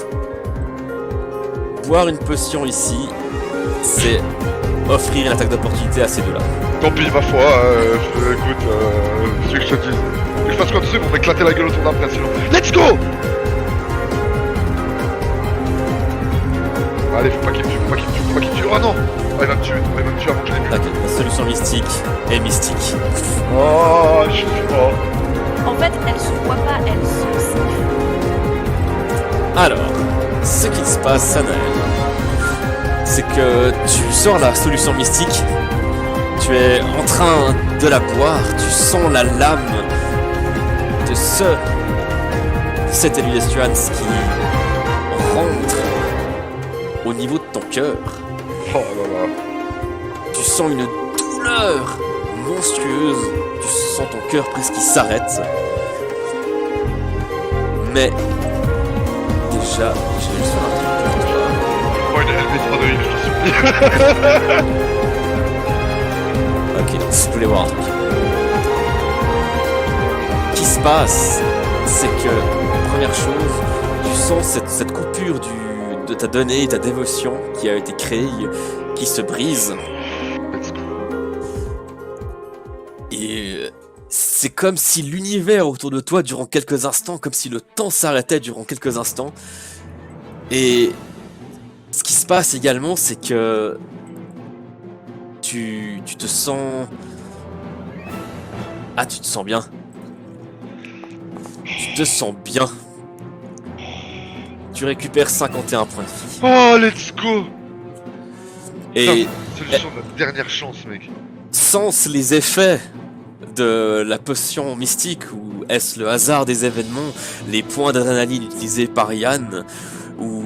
boire une potion ici, c'est offrir une attaque d'opportunité à ces deux-là. Tant pis, ma foi, écoute, ce que je te dis. Je fasse quoi de ce pour m'éclater la gueule autour d'un prêtre, sinon. Let's go! Allez, faut pas qu'il me tue, faut pas qu'il me tue, faut pas qu'il me tue. Oh non! Oh, il va me tuer, il va me tuer avant que je l'ai vu. T'inquiète, la solution mystique est mystique. Oh, je suis mort. En fait, elle se voit pas, elle se sniffe. Alors, ce qu'il se passe, Sanael, c'est que tu sors la solution mystique, tu es en train de la boire, tu sens la lame de cet élu d'Estuans qui rentre au niveau de ton cœur. Oh là là. Tu sens une douleur monstrueuse, tu sens ton cœur presque qui s'arrête. Mais déjà, je vais le faire un truc pour toi. Oh, une LB3 de heal, je te supplie. Ok, je voulais voir un truc. Ce qui se passe, c'est que, première chose, tu sens cette coupure de ta donnée, ta dévotion qui a été créée, qui se brise. Et c'est comme si l'univers autour de toi, durant quelques instants, comme si le temps s'arrêtait durant quelques instants. Et ce qui se passe également, c'est que tu te sens... Ah, tu te sens bien. Tu te sens bien. Tu récupères 51 points de vie. Oh, let's go! Et Solution de dernière chance, mec. sans les effets de la potion mystique, ou est-ce le hasard des événements, les points d'adrénaline utilisés par Yann, ou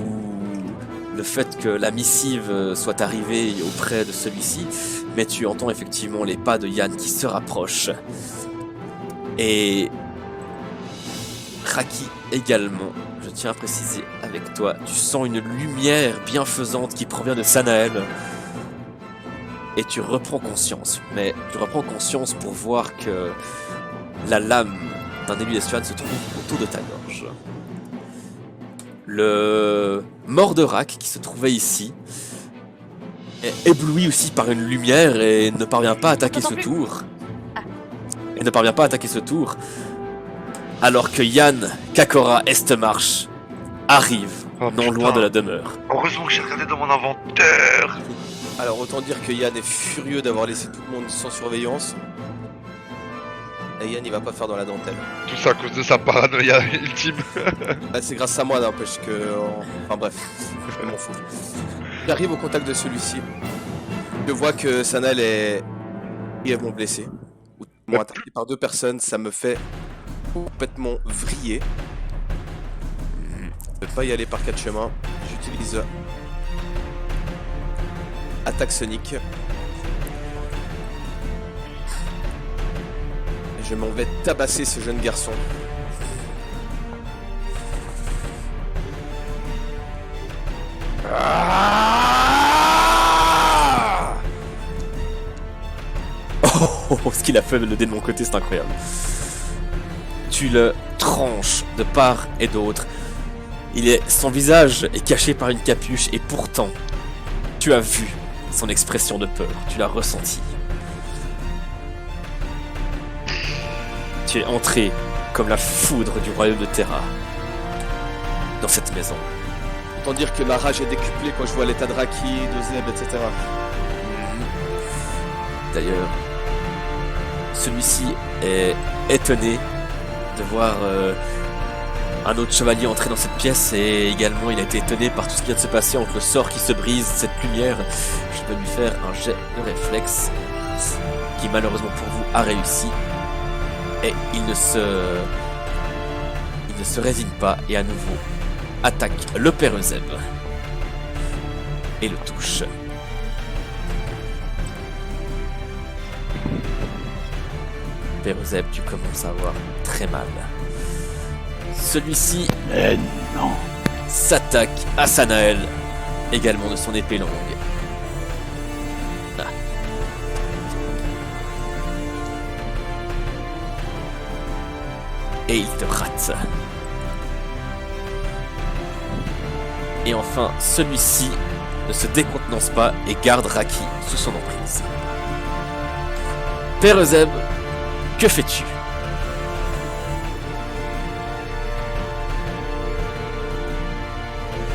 le fait que la missive soit arrivée auprès de celui-ci, mais tu entends effectivement les pas de Yann qui se rapprochent. Et Raki également, je tiens à préciser avec toi, tu sens une lumière bienfaisante qui provient de Sanael. Et tu reprends conscience, mais tu reprends conscience pour voir que la lame d'un élu d'Estuan se trouve autour de ta gorge. Le Mordorak qui se trouvait ici est ébloui aussi par une lumière et ne parvient pas à attaquer ce tour. Et ne parvient pas à attaquer ce tour. Alors que Yann, Kakora, Estmarch arrivent Oh, non putain. loin de la demeure. Heureusement que j'ai regardé dans mon inventaire. Alors autant dire que Yann est furieux d'avoir laissé tout le monde sans surveillance. Et Yann il va pas faire dans la dentelle. Tout ça à cause de sa paranoïa ultime. Bah, c'est grâce à moi n'empêche que... Enfin bref, je m'en fous. J'arrive au contact de celui-ci. Je vois que Sanal est grièvement blessé. Ou du moins attaqué par deux personnes, ça me fait complètement vriller. Je vais pas y aller par quatre chemins. J'utilise attaque sonique. Et je m'en vais tabasser ce jeune garçon. Oh, ce qu'il a fait le dé de mon côté, c'est incroyable. Tu le tranches de part et d'autre. Son visage est caché par une capuche et pourtant, tu as vu son expression de peur. Tu l'as ressenti. Tu es entré comme la foudre du royaume de Terra dans cette maison. Autant dire que ma rage est décuplée quand je vois l'état de Raki, de Zeb, etc. D'ailleurs, celui-ci est étonné de voir un autre chevalier entrer dans cette pièce et également il a été étonné par tout ce qui vient de se passer entre le sort qui se brise, cette lumière. Je peux lui faire un jet de réflexe qui malheureusement pour vous a réussi et il ne se résigne pas et à nouveau attaque le Père Euseb et le touche. Père Euseb, tu commences à avoir très mal. Celui-ci Mais non. s'attaque à Sanael, également de son épée longue. Ah. Et il te rate. Et enfin, celui-ci ne se décontenance pas et garde Raki sous son emprise. Père Euseb, que fais-tu?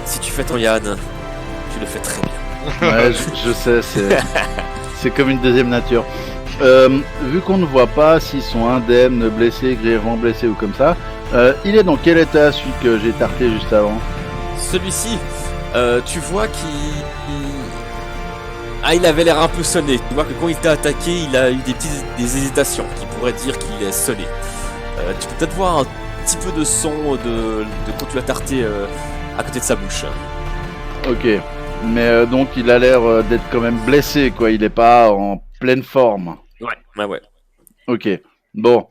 Si tu fais ton Yann, tu le fais très bien. Ouais, je sais, c'est comme une deuxième nature. Vu qu'on ne voit pas s'ils sont indemnes, blessés, grièvement blessés ou comme ça, il est dans quel état celui que j'ai tarté juste avant? Celui-ci, tu vois il avait l'air un peu sonné. Tu vois que quand il t'a attaqué, il a eu des hésitations qui pourraient dire qu'il est sonné. Tu peux peut-être voir un petit peu de son de quand tu l'as tarté à côté de sa bouche. Ok, mais donc il a l'air d'être quand même blessé, quoi. Il est pas en pleine forme. Ouais. Ok, bon.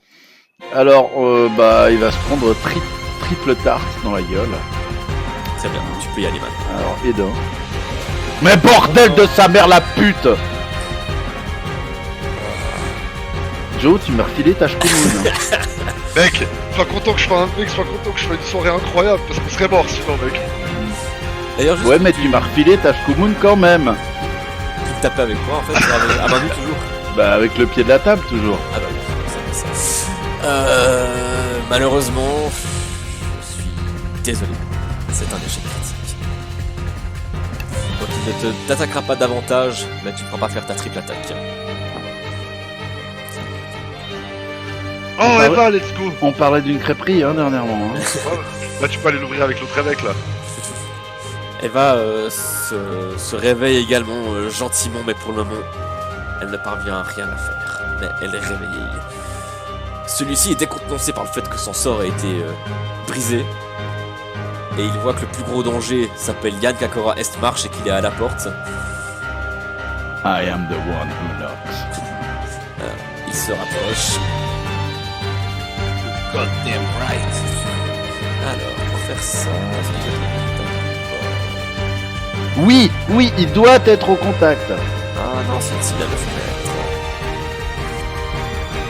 Alors, il va se prendre triple tarte dans la gueule. Très bien, tu peux y aller maintenant. Alors, Edin. Mais bordel de sa mère la pute! Joe, tu m'as refilé ta ch'toumoune. Mec, sois content que je fasse une soirée incroyable parce qu'on serait mort sinon, mec. D'ailleurs, juste Ouais, mais tu m'as refilé ta ch'toumoune quand même. tu tapais avec moi en fait, à main nue toujours. Bah, avec le pied de la table, toujours. Ah bah oui, ça. Malheureusement, je suis désolé. C'est un échec critique. Donc il ne t'attaquera pas davantage, mais tu ne pourras pas faire ta triple attaque. Oh, Eva, let's go. On parlait d'une crêperie, hein, dernièrement. Hein. Là, tu peux aller l'ouvrir avec l'autre mec là. Eva se réveille également gentiment, mais pour le moment, elle ne parvient à rien à faire. Mais elle est réveillée. Celui-ci est décontenancé par le fait que son sort a été brisé. Et il voit que le plus gros danger s'appelle Yann Kakora Estmarch et qu'il est à la porte. I am the one who knocks. Il se rapproche. Goddamn right. Alors, pour faire ça... Oui, il doit être au contact. Ah non, c'est une cible à 9 mètres.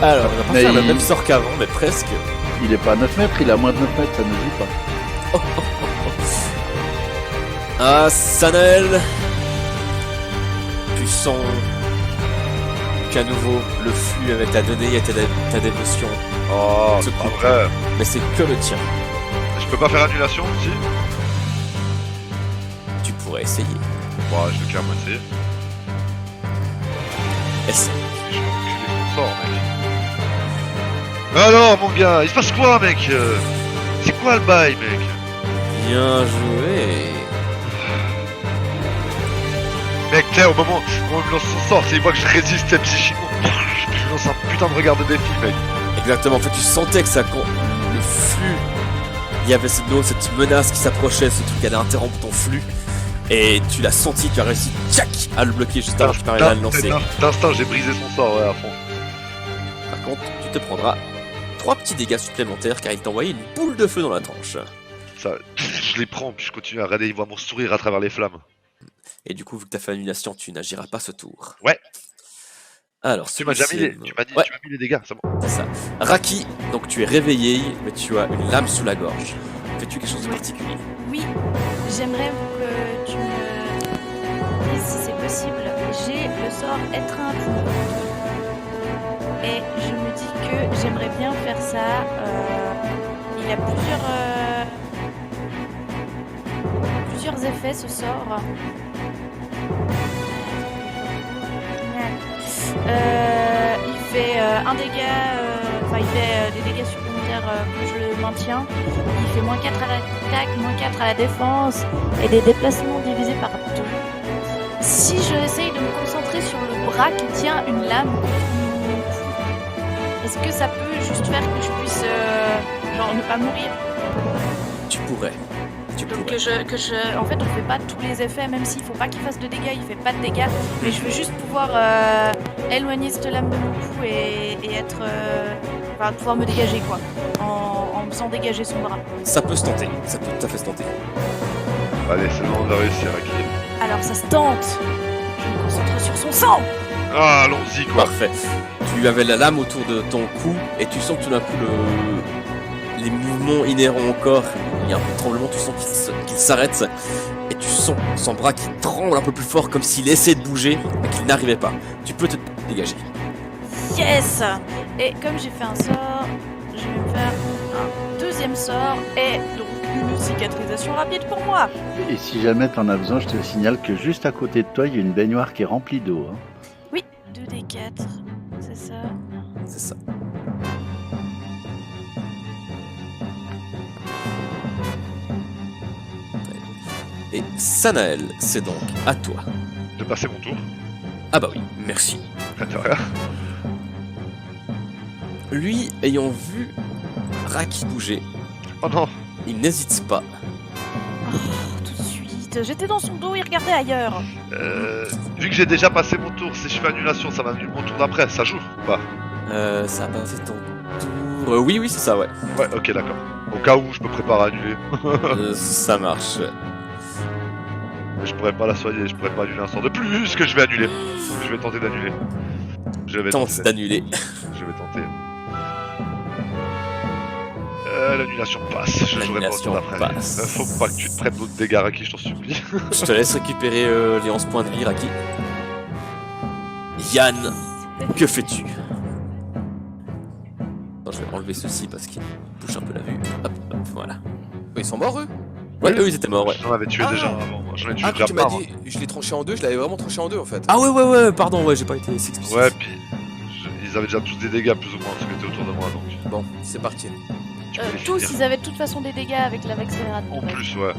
Alors, on va pas Mais faire le il- même sort qu'avant, mais presque. Il est pas à 9 mètres, il est à moins de 9 mètres, ça ne joue pas. Ah, Sanael, tu sens qu'à nouveau le flux avec ta donnée et ta dévotion, Oh, Se c'est pas coupe. vrai. mais c'est que le tien. Je peux pas faire annulation si? Tu pourrais essayer. Bon, je vais clairement essayer. Essaye. Je vais enculer son sort, mec. Alors, mon gars, il se passe quoi, mec? C'est quoi le bail, mec? Bien joué. Mec, tu sais, au moment où on me lance son sort, c'est une fois que je résiste psychiquement. Je lui lance un putain de regard de défi, mec. Exactement, en fait tu sentais que le flux, il y avait cette menace qui s'approchait, ce truc qui allait interrompre ton flux. Et tu l'as senti, tu as réussi tchac, à le bloquer juste avant que tu parviennes à le lancer. D'instinct, j'ai brisé son sort, ouais, à fond. Par contre, tu te prendras 3 petits dégâts supplémentaires car il t'a envoyé une boule de feu dans la tranche. Ça, je les prends, puis je continue à regarder, il voit mon sourire à travers les flammes. Et du coup, vu que t'as fait annulation, tu n'agiras pas ce tour. Ouais. Alors, Tu m'as déjà mis celui-ci, les, tu m'as dit, Ouais. tu m'as mis les dégâts, c'est bon. c'est ça. Raki, donc tu es réveillé, mais tu as une lame sous la gorge. Fais-tu quelque chose de particulier? Oui, j'aimerais que tu me dises si c'est possible. J'ai le sort étreinte. Et je me dis que j'aimerais bien faire ça. Il y a plusieurs effets ce sort. Il fait un dégât, il fait des dégâts supplémentaires quand je le maintiens. Il fait moins 4 à l'attaque, moins 4 à la défense et des déplacements divisés par 2. Si je essaye de me concentrer sur le bras qui tient une lame contre mon cou, est-ce que ça peut juste faire que je puisse ne pas mourir? Tu pourrais. Donc en fait on fait pas tous les effets, même s'il faut pas qu'il fasse de dégâts, il fait pas de dégâts, mais je veux juste pouvoir éloigner cette lame de mon cou et être pouvoir me dégager quoi, en faisant dégager son bras. Ça peut se tenter, ça peut tout à fait se tenter. Allez, c'est le moment de la réussir, Raki. Alors ça se tente. Je me concentre sur son sang. Ah, allons-y, quoi. Parfait. Tu avais la lame autour de ton cou et tu sens que tout d'un coup les mouvements inhérents au corps, il y a un peu de tremblement, tu sens qu'il s'arrête et tu sens son bras qui tremble un peu plus fort comme s'il essayait de bouger mais qu'il n'arrivait pas. Tu peux te dégager. Yes! Et comme j'ai fait un sort, je vais me faire un deuxième sort et donc une cicatrisation rapide pour moi. Et si jamais t'en as besoin, je te signale que juste à côté de toi, il y a une baignoire qui est remplie d'eau. Hein. Oui, 2d4, c'est ça. C'est ça. Et Sanael, c'est donc à toi. Je vais passer mon tour. Ah bah oui, merci. De rien. Lui, ayant vu Raki bouger, Oh non. il n'hésite pas. Oh, tout de suite, j'étais dans son dos, il regardait ailleurs. Vu que j'ai déjà passé mon tour, si je fais annulation, ça m'annule mon tour d'après, ça joue ou pas? Ça a pas fait ton tour. Oui, c'est ça, ouais. Ouais, ok, d'accord. Au cas où je me prépare à annuler. Ça marche. Mais je pourrais pas la soigner, je pourrais pas annuler un sort de plus que je vais annuler. Je vais tenter d'annuler. Je vais Tente tenter. d'annuler. Je vais tenter. L'annulation passe, je jouerai pas au tour L'annulation d'après. passe. Faut pas que tu te prennes d'autres dégâts, Raki, je t'en supplie. Je te laisse récupérer les 11 points de vie, Raki. Yann, que fais-tu? Attends, je vais enlever ceci parce qu'il bouge un peu la vue. Hop, voilà. Ils sont morts eux? Ouais, eux ils étaient morts, ouais. J'en avais tué Ah. déjà avant, moi. J'en ai tué Ah, déjà tu m'as marre. dit, je l'ai tranché en deux, je l'avais vraiment tranché en deux en fait. Ah ouais, pardon, ouais, j'ai pas été si explicite. Ouais, puis ils avaient déjà tous des dégâts plus ou moins ceux qui étaient autour de moi, donc Bon, c'est parti. tu peux les Tous, finir. ils avaient de toute façon des dégâts avec la Vexérate. En plus, ouais.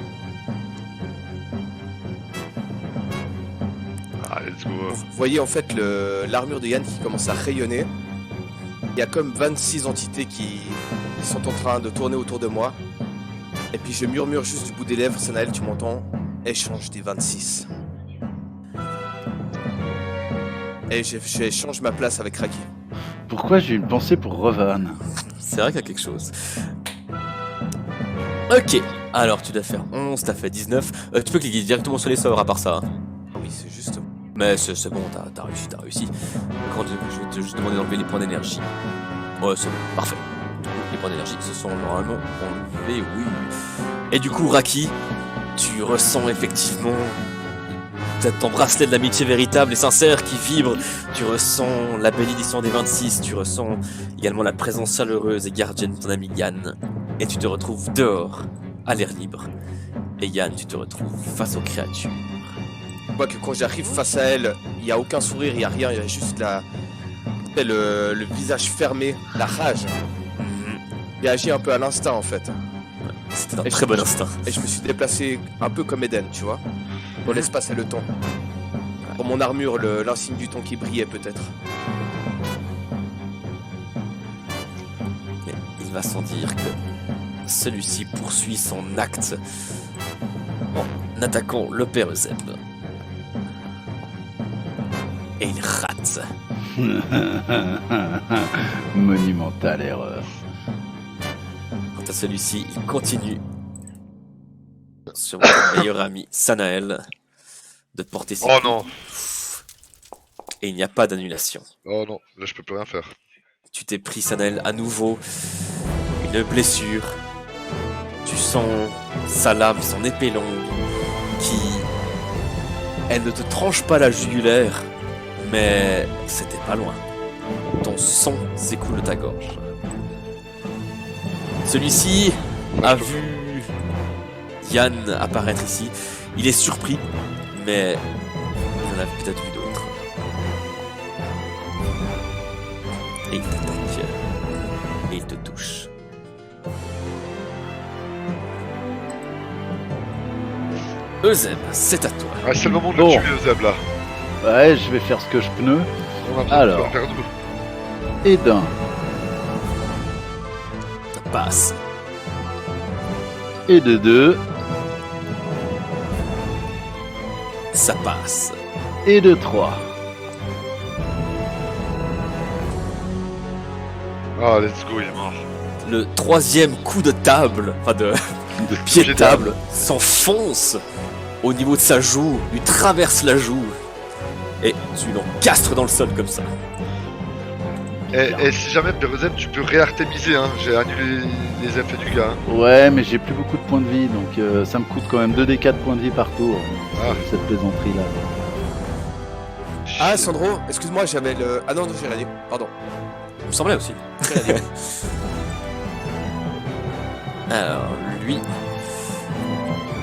Ah, let's go. Vous voyez en fait l'armure de Yann qui commence à rayonner. Il y a comme 26 entités qui sont en train de tourner autour de moi. Et puis je murmure juste du bout des lèvres, Sanael, tu m'entends? Échange des 26. Et j'échange ma place avec Raki. Pourquoi j'ai une pensée pour Revan? C'est vrai qu'il y a quelque chose. Ok, alors tu dois faire 11, t'as fait 19. Tu peux cliquer directement sur les sorts à part ça. Hein. Ah oui, c'est juste. Mais c'est bon, t'as réussi. Quand je vais te juste demander d'enlever les points d'énergie. Ouais, c'est bon, parfait. Les points d'énergie se sont normalement enlevés, oui. Et du coup, Raki, tu ressens effectivement peut-être ton bracelet de l'amitié véritable et sincère qui vibre. Tu ressens la bénédiction des 26, tu ressens également la présence chaleureuse et gardienne de ton ami Yann. Et tu te retrouves dehors, à l'air libre. Et Yann, tu te retrouves face aux créatures. Je vois que quand j'arrive face à elle, il n'y a aucun sourire, il n'y a rien, il y a juste le visage fermé, la rage. Il agit un peu à l'instinct en fait. C'était un Et très bon instinct. Et je me suis déplacé un peu comme Eden, tu vois, dans l'espace et le temps. Pour mon armure, l'insigne du temps qui brillait peut-être. Mais il va sans dire que celui-ci poursuit son acte en attaquant le père Euseb. Et il rate. Monumentale erreur. Quant à celui-ci, il continue sur votre meilleur ami Sanael de porter ses Oh coups. non. Et il n'y a pas d'annulation. Oh non, là je peux plus rien faire. Tu t'es pris, Sanael, à nouveau une blessure. Tu sens sa lame, son épée longue, qui... Elle ne te tranche pas la jugulaire, mais c'était pas loin. Ton sang s'écoule de ta gorge. Celui-ci a vu Yann apparaître ici. Il est surpris, mais il en a peut-être vu d'autres. Et il t'attaque. Et il te touche. Euseb, c'est à toi. Ah, c'est le moment de Bon. le tuer, Euseb, là. Ouais, je vais faire ce que je peux. On a besoin Alors. de faire vers nous. Et d'un, Ça passe. et de deux, Ça passe. et de trois. Ah, let's go, il est mort. Le troisième coup de table, enfin de pied de table, s'enfonce au niveau de sa joue, lui traverse la joue, et tu l'encastres dans le sol comme ça. Et si jamais Berezem, tu peux réartémiser, hein. J'ai annulé les effets du gars. Hein. Ouais, mais j'ai plus beaucoup de points de vie, donc ça me coûte quand même 2d4 points de vie par tour. Ah. Cette plaisanterie-là. Ah, Sandro, excuse-moi, j'avais le. Ah non, j'ai rien dit, pardon. Il me semblait aussi. J'ai rien dit. Alors, lui,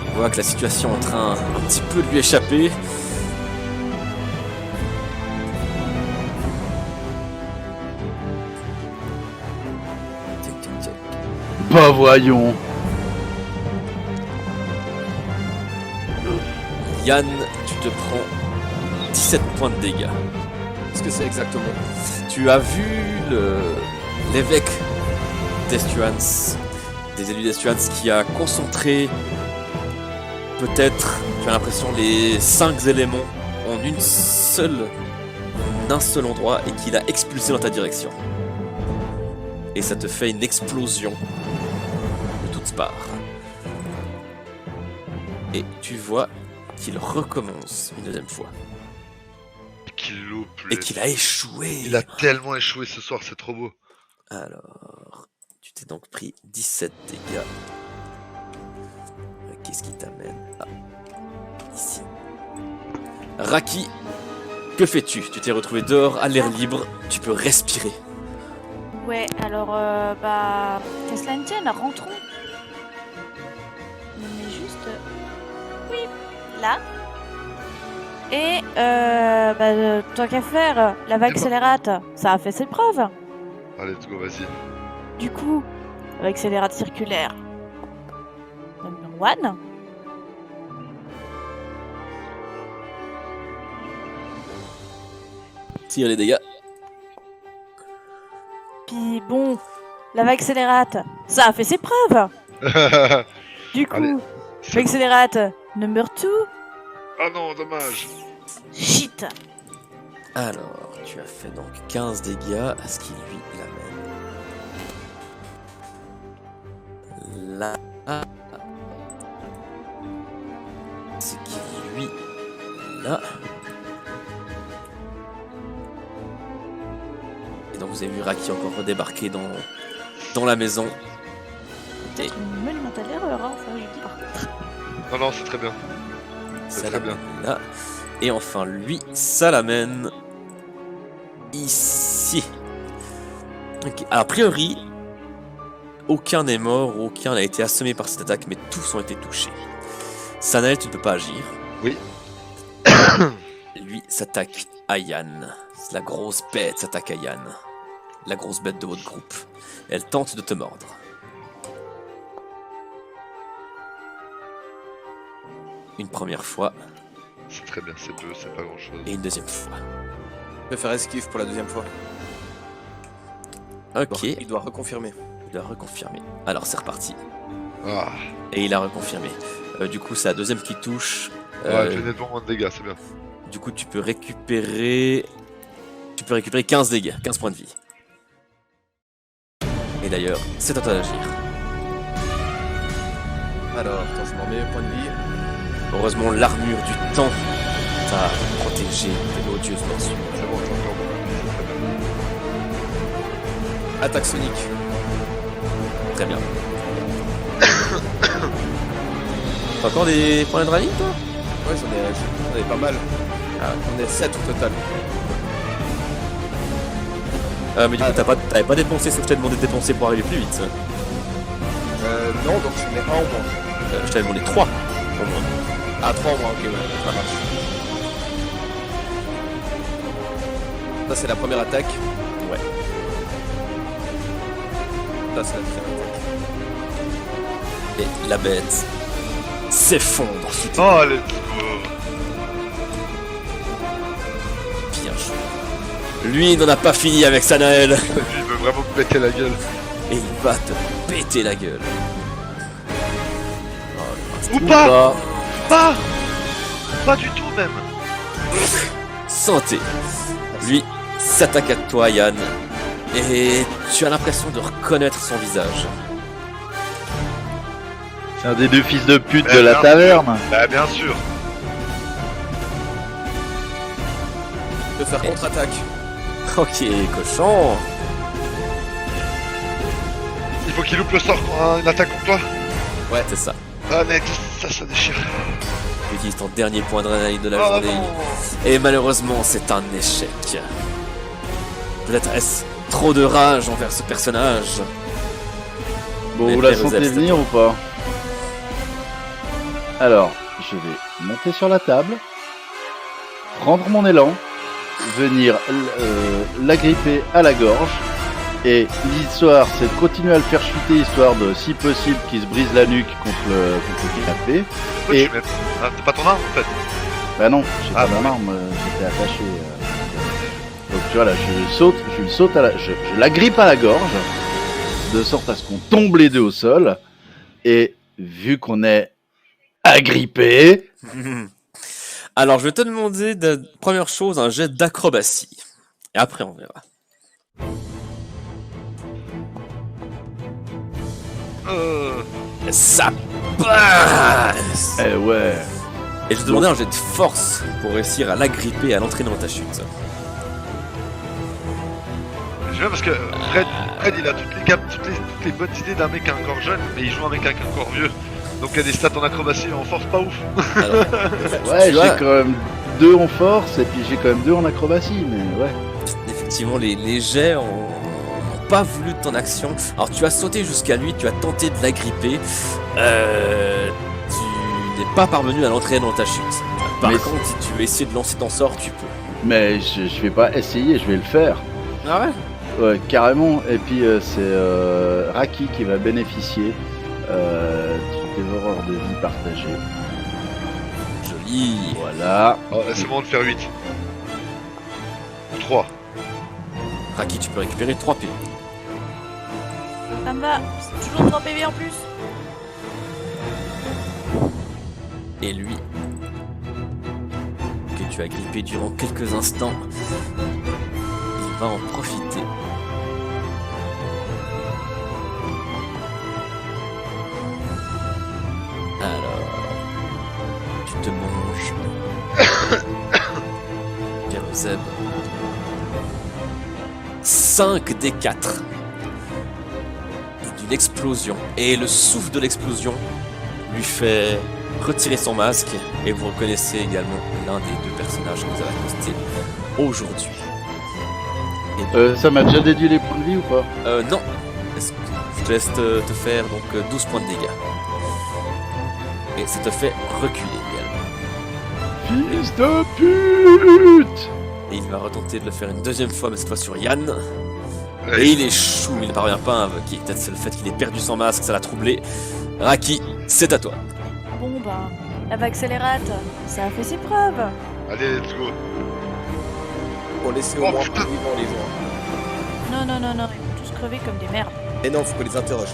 il voit que la situation est en train un petit peu de lui échapper. Tic, tic, tic. Bah voyons. Yann, tu te prends 17 points de dégâts. Qu'est-ce que c'est exactement? Tu as vu l'évêque d'Estuans, des élus d'Estuans, qui a concentré peut-être, tu as l'impression, les 5 éléments en un seul endroit et qui l'a expulsé dans ta direction. Et ça te fait une explosion de toutes parts. Et tu vois qu'il recommence une deuxième fois. Qu'il loupe. Et qu'il a échoué. Il a tellement échoué ce soir, c'est trop beau. Alors, tu t'es donc pris 17 dégâts. Qu'est-ce qui t'amène ici? Raki, que fais-tu? Tu t'es retrouvé dehors, à l'air libre, tu peux respirer. Ouais, alors, qu'à cela ne tienne, rentrons. Mais juste... Oui, là. Et, tant qu'à faire, la vague accélérate, ça a fait ses preuves. Allez, let's go, vas-y. Du coup, la vague accélérate circulaire. Number 1. Tire les dégâts. Puis bon, la vague accélérate, ça a fait ses preuves. Du coup, Allez, vague accélérate, number 2. Ah non, dommage. Shit. Alors, tu as fait donc 15 dégâts, à ce qui lui l'amène. Là. Ce qui lui là. Et donc vous avez vu Raki encore redébarquer dans la maison. Peut-être une monumentale erreur, hein, ça je dis pas. Non, c'est très bien. C'est Ça très bien. l'amène là. Et enfin lui, ça l'amène ici. Ok. Alors, a priori, aucun n'est mort, aucun n'a été assommé par cette attaque, mais tous ont été touchés. Sanael, tu ne peux pas agir. Oui. Lui s'attaque à Yann. La grosse bête s'attaque à Yann. La grosse bête de votre groupe. Elle tente de te mordre. Une première fois C'est très bien, c'est peu, c'est pas grand chose. et une deuxième fois. Je vais faire esquive pour la deuxième fois. Ok, Il doit reconfirmer. il a reconfirmé. Alors c'est reparti. Ah, Et il a reconfirmé. Du coup, c'est la deuxième qui touche. ouais, j'ai nettement moins de dégâts, c'est bien. Du coup, tu peux récupérer 15 dégâts, 15 points de vie. Et d'ailleurs, c'est à toi d'agir. Alors, attends, je m'en mets point de vie. Heureusement, l'armure du temps t'a protégé de l'odieuse morsure. C'est bon, j'ai encore beaucoup. C'est très bien. Attaque sonique. Très bien. T'as encore des points d'adrénaline, toi? Ouais, j'en ai pas mal. Ah. On est 7 au total. Mais du coup, t'avais pas dépensé ce que je t'ai demandé de dépenser pour arriver plus vite. Non, donc j'en ai un au moins. Je t'avais demandé 3 au moins. Ah, 3 au moins, ok, ouais, ça marche. Ça, c'est la première attaque. Ouais. Ça, c'est la deuxième attaque. Et la bête s'effondre sous tes Oh, let's go. bien joué. Lui n'en a pas fini avec Sanael. Lui, il veut vraiment me péter la gueule. Et il va te péter la gueule. Ou pas. Pas du tout, même. Santé. Lui s'attaque à toi, Yann. Et tu as l'impression de reconnaître son visage. C'est un des deux fils de pute Eh de la bien taverne. Bah, bien sûr. Je peux faire contre-attaque. Ok, cochon. faut qu'il loupe le sort pour une attaque contre toi. Ouais, c'est ça. Ah mec, ça déchire. Tu utilises ton dernier point d'adrénaline de la Oh journée. non. Et malheureusement, c'est un échec. Peut-être est-ce trop de rage envers ce personnage. Bon, Mais vous la Peruzep, sentez c'est venir ou pas? Alors, je vais monter sur la table, prendre mon élan, venir l'agripper à la gorge, et l'histoire c'est de continuer à le faire chuter, histoire de, si possible, qu'il se brise la nuque contre le canapé. Pourquoi Et- tu mets... Ah, t'as pas ton arme en fait. Bah non, j'ai Ah, pas mon arme, j'étais attaché. Donc tu vois là, je lui saute je l'agrippe à la gorge, de sorte à ce qu'on tombe les deux au sol, et vu qu'on est agrippé, Alors, je vais te demander, première chose, un jet d'acrobatie. Et après, on verra. Ça passe. eh ouais. Et je vais te demander un jet de force pour réussir à l'agripper et à l'entraîner dans ta chute. Je veux parce que Fred il a toutes les bonnes idées d'un mec encore jeune, mais il joue un mec encore vieux. Donc il y a des stats en acrobatie et en force pas ouf. Alors, Ouais, tu vois, j'ai quand même 2 en force, et puis j'ai quand même 2 en acrobatie, mais ouais. effectivement, les jets n'ont pas voulu de ton action. Alors, tu as sauté jusqu'à lui, tu as tenté de l'agripper. Tu n'es pas parvenu à l'entraîner dans ta chute. Par Mais contre, si tu veux essayer de lancer ton sort, tu peux. Mais je vais pas essayer, je vais le faire. Ah ouais? Ouais, carrément. Et puis c'est Raki qui va bénéficier du dévoreur de vie partagé. Joli. Voilà. Oh, laisse-moi en faire 8. Ou 3. Raki, tu peux récupérer 3 PV. Ça me va, c'est toujours 3 PV en plus. Et lui, que tu as grippé durant quelques instants, il va en profiter. Alors, tu te manges. Peruzeb. 5 des 4 d'une explosion. Et le souffle de l'explosion lui fait retirer son masque. Et vous reconnaissez également l'un des deux personnages que vous avez accosté aujourd'hui. Et Ça m'a déjà déduit les points de vie ou pas? non. Je te laisse te faire donc 12 points de dégâts. Et ça te fait reculer également. Fils de pute! Et il va retenter de le faire une deuxième fois, mais cette fois sur Yann. Et il échoue, il ne parvient pas à invoquer. Peut-être c'est le fait qu'il ait perdu son masque, ça l'a troublé. Raki, c'est à toi. Bon bah, la vague accélérate, ça a fait ses preuves. Allez, let's go. Pour laisser au Oh, moins putain. vivants les gens. Non, non, non, non, ils vont tous crever comme des merdes. Et non, faut qu'on les interroge.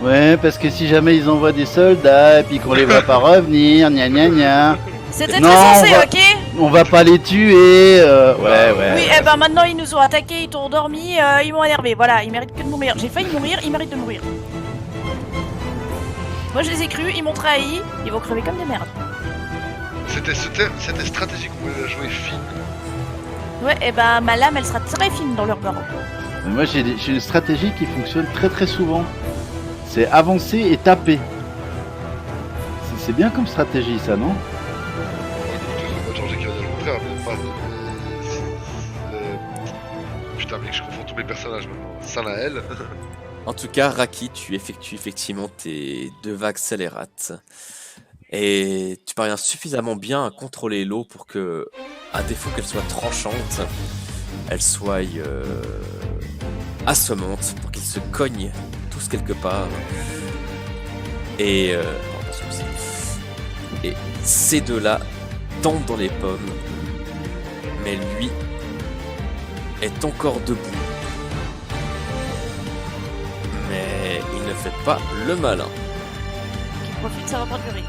Ouais, parce que si jamais ils envoient des soldats et puis qu'on les voit pas revenir, gna gna gna, C'était Non, très censé, on va- ok? on va pas les tuer. Ouais. Oui, eh ben maintenant ils nous ont attaqués, ils t'ont endormi, ils m'ont énervé. Voilà, ils méritent que de mourir. J'ai failli mourir, ils méritent de mourir. Moi je les ai crus, ils m'ont trahi, ils vont crever comme des merdes. C'était stratégique, on pouvait la jouer fine. Ouais, et ben ma lame elle sera très fine dans leur barreau. Mais moi j'ai une stratégie qui fonctionne très très souvent. C'est avancer et taper. C'est bien comme stratégie ça, non? On va changer qui va dire le contraire, mais pas. Putain, mec, je confonds tous mes personnages maintenant. Sanael. En tout cas, Raki, tu effectues effectivement tes 2 vagues scélérates. Et tu parviens suffisamment bien à contrôler l'eau pour que, à défaut qu'elle soit tranchante, elle soit assommante pour qu'ils se cognent tous quelque part. Et, attention aussi. Et ces deux-là tombent dans les pommes. Mais lui est encore debout. Mais il ne fait pas le malin. Qui profite, ça va pas durer.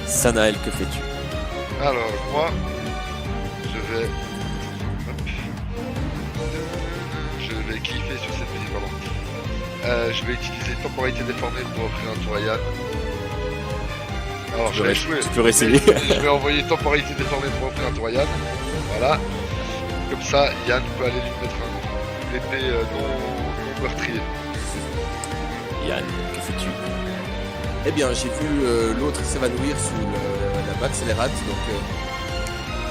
Sanael, que fais-tu? Alors, moi, je vais. Hop. Je vais cliquer sur cette musique, pardon. Je vais utiliser temporalité déformée pour offrir un tour à Yann. Alors, je vais échouer. Tu peux réessayer. Je vais envoyer temporalité déformée pour offrir un tour à Yann. Voilà. Comme ça, Yann peut aller lui mettre une épée non meurtrier. Yann, que fais-tu? Eh bien, j'ai vu l'autre s'évanouir sous la accélérate, donc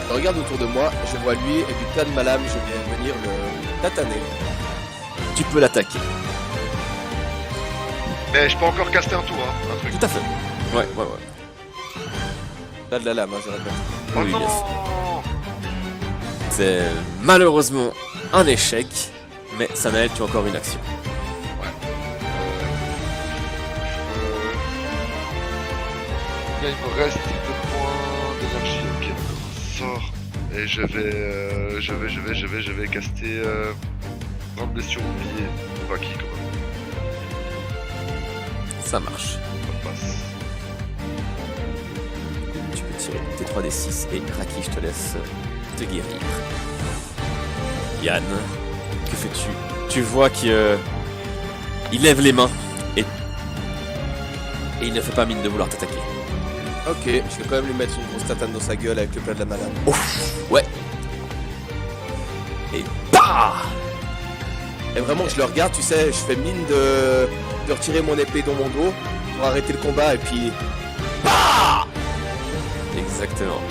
je regarde autour de moi, je vois lui, et du plein de ma lame, je vais venir le tataner. Tu peux l'attaquer. Mais je peux encore caster un tour, hein, un truc. Tout à fait. Ouais. Là de la lame, hein, je répète. Oh Oui, non bien C'est malheureusement un échec, mais Sanael, tu as encore une action. Là, il me reste 2 points d'énergie, ok, encore un sort. Et je vais caster grande blessure oubliée. Pas qui, quand même. Ça marche. Ça passe. Tu peux tirer tes 3d6 et Raki, je te laisse te guérir. Yann, que fais-tu? Tu vois qu'il il lève les mains et il ne fait pas mine de vouloir t'attaquer. Ok, je vais quand même lui mettre une grosse tatane dans sa gueule avec le plat de la malade. Ouais. Et bah! Et vraiment, je le regarde, tu sais, je fais mine de retirer mon épée dans mon dos pour arrêter le combat et puis... Exactement.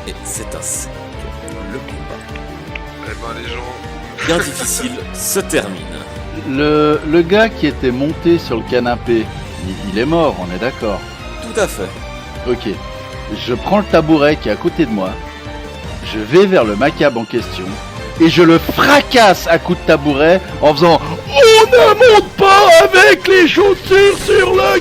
Et c'est ainsi que le combat, Eh ben, les gens. bien difficile, se termine. Le gars qui était monté sur le canapé, il est mort, on est d'accord. Tout à fait. Ok. Je prends le tabouret qui est à côté de moi, je vais vers le macabre en question, et je le fracasse à coups de tabouret en faisant « On ne monte pas avec les chaussures sur le